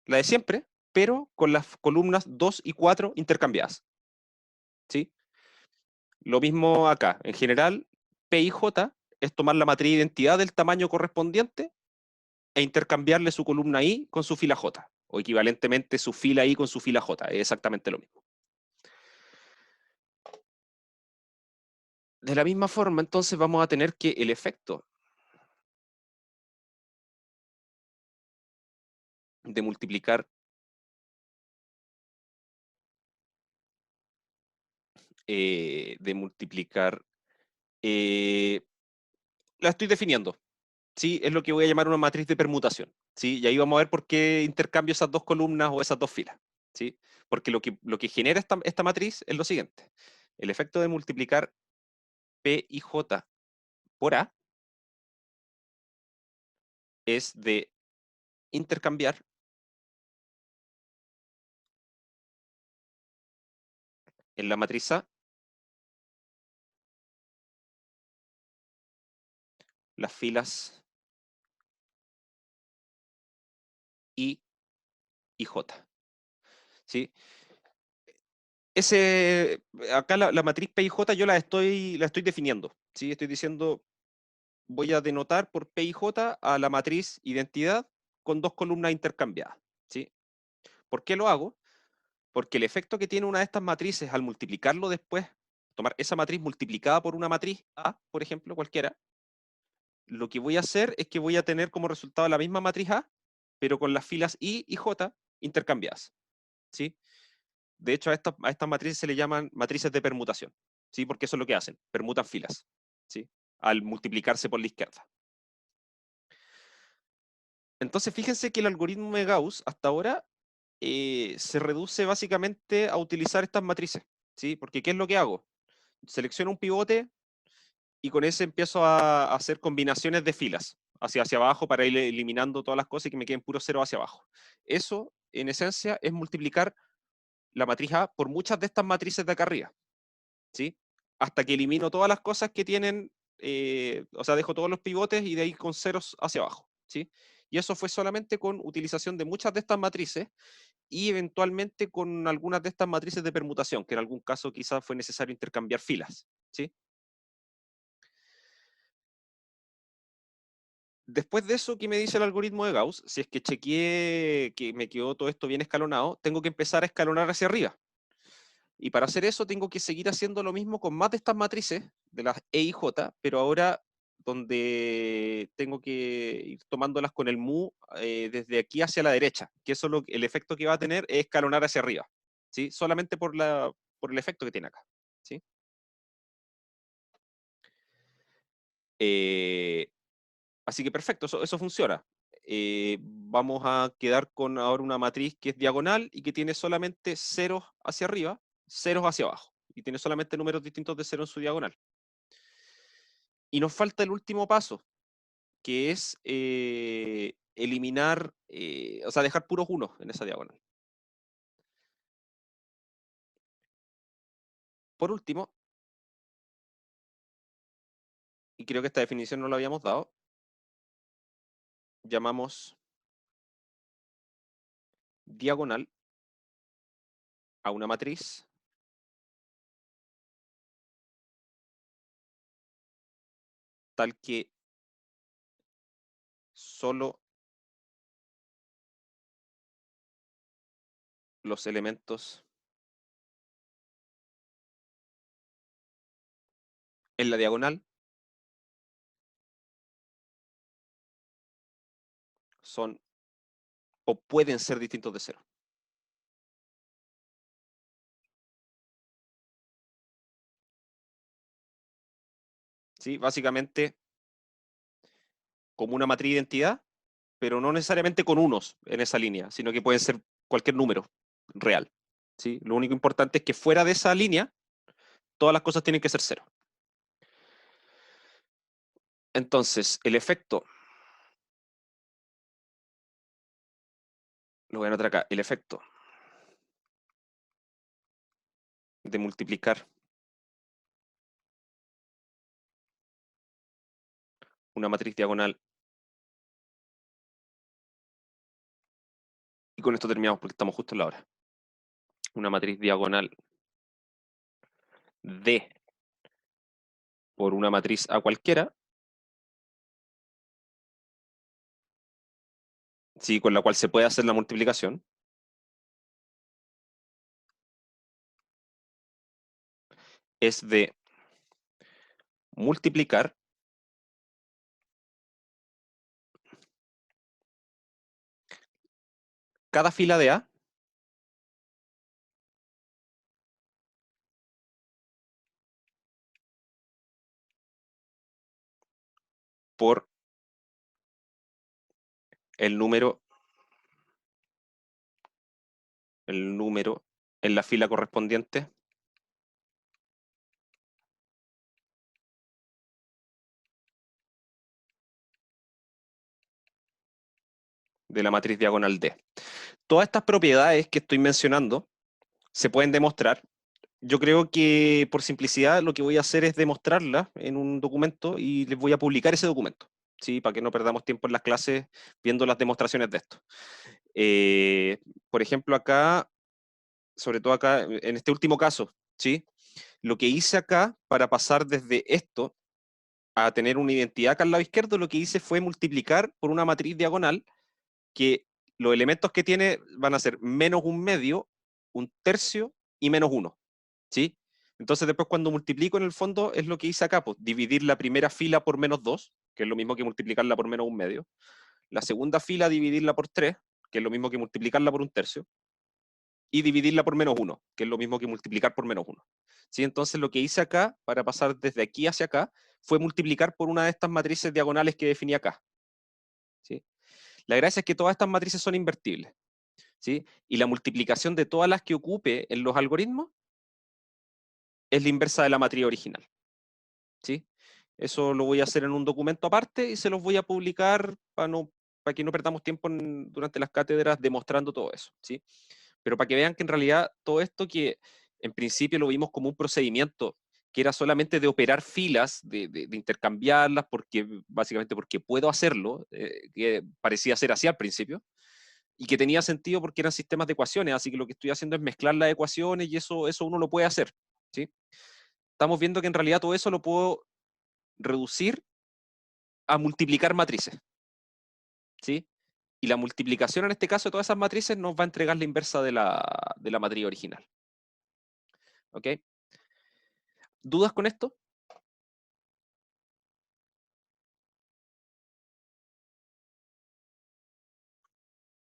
la de siempre, pero con las columnas 2 y 4 intercambiadas. ¿Sí? Lo mismo acá. En general, P y J es tomar la matriz identidad del tamaño correspondiente e intercambiarle su columna I con su fila J, o equivalentemente su fila I con su fila J. Es exactamente lo mismo. De la misma forma, entonces vamos a tener que el efecto de multiplicar la estoy definiendo, ¿sí? Es lo que voy a llamar una matriz de permutación, ¿sí? Y ahí vamos a ver por qué intercambio esas dos columnas o esas dos filas, ¿sí? Porque lo que genera esta matriz es lo siguiente. El efecto de multiplicar P y J por A es de intercambiar en la matriz A las filas I y J. ¿Sí? Acá la matriz P y J yo la estoy definiendo. ¿Sí? Estoy diciendo, voy a denotar por P y J a la matriz identidad con dos columnas intercambiadas. ¿Sí? ¿Por qué lo hago? Porque el efecto que tiene una de estas matrices al multiplicarlo después, tomar esa matriz multiplicada por una matriz A, por ejemplo, cualquiera, lo que voy a hacer es que voy a tener como resultado la misma matriz A, pero con las filas I y J intercambiadas. ¿Sí? De hecho, a estas matrices se le llaman matrices de permutación, ¿sí? Porque eso es lo que hacen, permutan filas, ¿sí? Al multiplicarse por la izquierda. Entonces, fíjense que el algoritmo de Gauss hasta ahora se reduce básicamente a utilizar estas matrices, ¿sí? Porque ¿qué es lo que hago? Selecciono un pivote y con ese empiezo a hacer combinaciones de filas hacia abajo para ir eliminando todas las cosas y que me queden puros ceros hacia abajo. Eso, en esencia, es multiplicar la matriz A por muchas de estas matrices de acá arriba, ¿sí? Hasta que elimino todas las cosas que tienen, o sea, dejo todos los pivotes y de ahí con ceros hacia abajo, ¿sí? Y eso fue solamente con utilización de muchas de estas matrices y eventualmente con algunas de estas matrices de permutación, que en algún caso quizás fue necesario intercambiar filas, ¿sí? Después de eso, ¿qué me dice el algoritmo de Gauss? Si es que chequeé que me quedó todo esto bien escalonado, tengo que empezar a escalonar hacia arriba. Y para hacer eso tengo que seguir haciendo lo mismo con más de estas matrices, de las E y J, pero ahora donde tengo que ir tomándolas con el mu desde aquí hacia la derecha, que eso el efecto que va a tener es escalonar hacia arriba, ¿sí? Solamente por el efecto que tiene acá, ¿sí? Eh, Así que perfecto, eso funciona. Vamos a quedar con ahora una matriz que es diagonal y que tiene solamente ceros hacia arriba, ceros hacia abajo. Y tiene solamente números distintos de cero en su diagonal. Y nos falta el último paso, que es eliminar, o sea, dejar puros unos en esa diagonal. Por último, y creo que esta definición no la habíamos dado, llamamos diagonal a una matriz tal que solo los elementos en la diagonal son o pueden ser distintos de cero. ¿Sí? Básicamente como una matriz de identidad, pero no necesariamente con unos en esa línea, sino que pueden ser cualquier número real. ¿Sí? Lo único importante es que fuera de esa línea, todas las cosas tienen que ser cero. Entonces, el efecto, lo voy a anotar acá, el efecto de multiplicar una matriz diagonal, y con esto terminamos porque estamos justo en la hora, una matriz diagonal D por una matriz A cualquiera, ¿sí? Con la cual se puede hacer la multiplicación, es de multiplicar cada fila de A por el número en la fila correspondiente de la matriz diagonal D. Todas estas propiedades que estoy mencionando se pueden demostrar. Yo creo que por simplicidad lo que voy a hacer es demostrarlas en un documento y les voy a publicar ese documento. ¿sí? Para que no perdamos tiempo en las clases viendo las demostraciones de esto. Por ejemplo, acá, sobre todo acá, en este último caso, ¿sí? Lo que hice acá para pasar desde esto a tener una identidad acá al lado izquierdo, lo que hice fue multiplicar por una matriz diagonal que los elementos que tiene van a ser menos un medio, un tercio y menos uno, ¿sí? Entonces después cuando multiplico en el fondo es lo que hice acá, pues dividir la primera fila por menos 2, que es lo mismo que multiplicarla por menos un medio. La segunda fila dividirla por 3, que es lo mismo que multiplicarla por un tercio. Y dividirla por menos 1, que es lo mismo que multiplicar por menos 1. ¿Sí? Entonces lo que hice acá, para pasar desde aquí hacia acá, fue multiplicar por una de estas matrices diagonales que definí acá. ¿Sí? La gracia es que todas estas matrices son invertibles. ¿Sí? Y la multiplicación de todas las que ocupe en los algoritmos es la inversa de la matriz original. ¿Sí? Eso lo voy a hacer en un documento aparte y se los voy a publicar para que no perdamos tiempo durante las cátedras demostrando todo eso. ¿Sí? Pero para que vean que en realidad todo esto que en principio lo vimos como un procedimiento que era solamente de operar filas, de intercambiarlas, básicamente porque puedo hacerlo, que parecía ser así al principio, y que tenía sentido porque eran sistemas de ecuaciones, así que lo que estoy haciendo es mezclar las ecuaciones y eso uno lo puede hacer. ¿Sí? Estamos viendo que en realidad todo eso lo puedo reducir a multiplicar matrices. ¿Sí? Y la multiplicación en este caso de todas esas matrices nos va a entregar la inversa de la matriz original. ¿Ok? ¿Dudas con esto?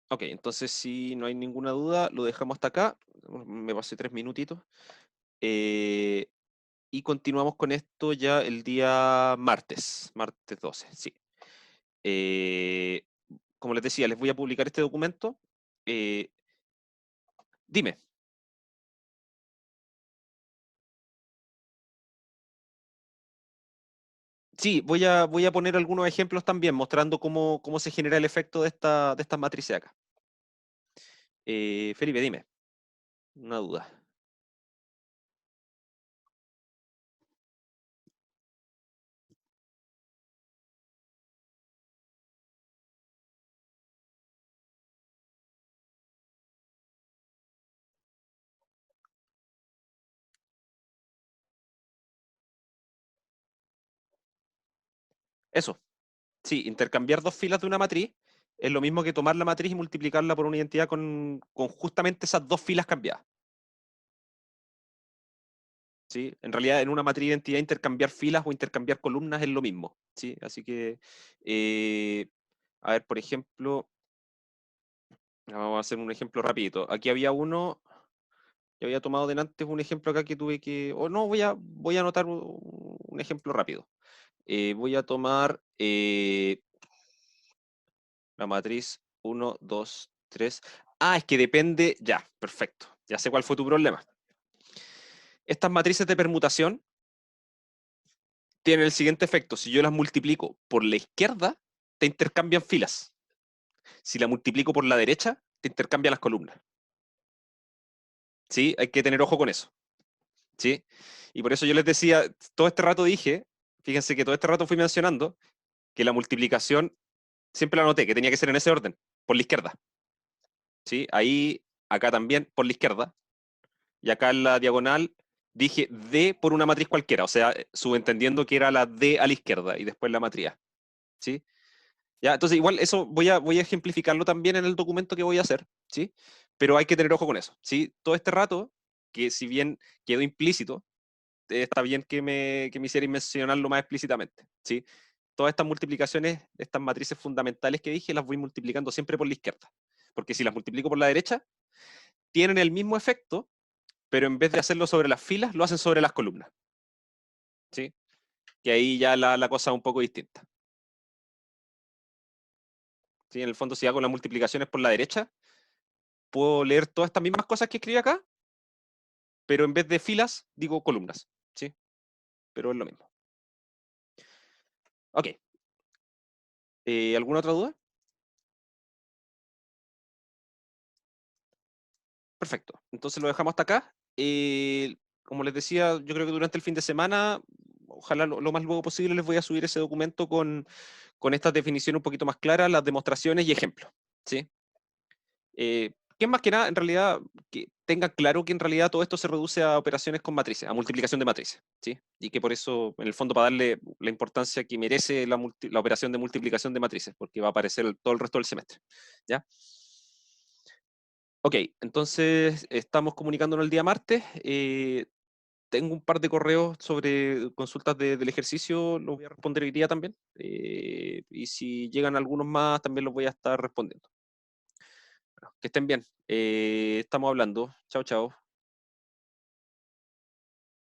Ok, entonces si no hay ninguna duda, lo dejamos hasta acá. Me pasé 3 minutitos. Y continuamos con esto ya el día martes 12, sí. Como les decía, les voy a publicar este documento. Dime. Sí, voy a poner algunos ejemplos también, mostrando cómo se genera el efecto de estas matrices acá. Felipe, dime. Una duda. Eso. Sí, intercambiar dos filas de una matriz es lo mismo que tomar la matriz y multiplicarla por una identidad con justamente esas dos filas cambiadas. ¿Sí? En realidad, en una matriz de identidad, intercambiar filas o intercambiar columnas es lo mismo. ¿Sí? Así que, a ver, por ejemplo, vamos a hacer un ejemplo rapidito. Aquí había uno, que había tomado delante un ejemplo acá que tuve que, o no, voy a anotar un ejemplo rápido. Voy a tomar la matriz 1, 2, 3. Ah, es que depende, ya, perfecto. Ya sé cuál fue tu problema. Estas matrices de permutación tienen el siguiente efecto. Si yo las multiplico por la izquierda, te intercambian filas. Si la multiplico por la derecha, te intercambian las columnas. ¿Sí? Hay que tener ojo con eso. ¿Sí? Y por eso yo les decía, todo este rato dije, fíjense que todo este rato fui mencionando que la multiplicación, siempre la noté, que tenía que ser en ese orden, por la izquierda. ¿Sí? Ahí, acá también, por la izquierda. Y acá en la diagonal dije D por una matriz cualquiera, o sea, subentendiendo que era la D a la izquierda y después la matriz A. ¿Sí? Ya, entonces igual eso voy a ejemplificarlo también en el documento que voy a hacer, ¿sí? Pero hay que tener ojo con eso, ¿sí? Todo este rato, que si bien quedó implícito, está bien que me hicierais mencionarlo más explícitamente, ¿sí? Todas estas multiplicaciones, estas matrices fundamentales que dije, las voy multiplicando siempre por la izquierda. Porque si las multiplico por la derecha, tienen el mismo efecto, pero en vez de hacerlo sobre las filas, lo hacen sobre las columnas, ¿sí? Que ahí ya la cosa es un poco distinta. ¿Sí? En el fondo, si hago las multiplicaciones por la derecha, puedo leer todas estas mismas cosas que escribí acá, pero en vez de filas, digo columnas, ¿sí? Pero es lo mismo. Ok. ¿Alguna otra duda? Perfecto. Entonces lo dejamos hasta acá. Como les decía, yo creo que durante el fin de semana, ojalá lo más luego posible les voy a subir ese documento con estas definiciones un poquito más claras, las demostraciones y ejemplos, ¿sí? Que más que nada, en realidad, que tengan claro que en realidad todo esto se reduce a operaciones con matrices, a multiplicación de matrices, ¿sí? Y que por eso, en el fondo, para darle la importancia que merece la operación de multiplicación de matrices, porque va a aparecer todo el resto del semestre, ¿ya? Ok, entonces estamos comunicándonos el día martes. Tengo un par de correos sobre consultas del ejercicio, los voy a responder hoy día también. Y si llegan algunos más, también los voy a estar respondiendo. Bueno, que estén bien. Estamos hablando. Chao, chao.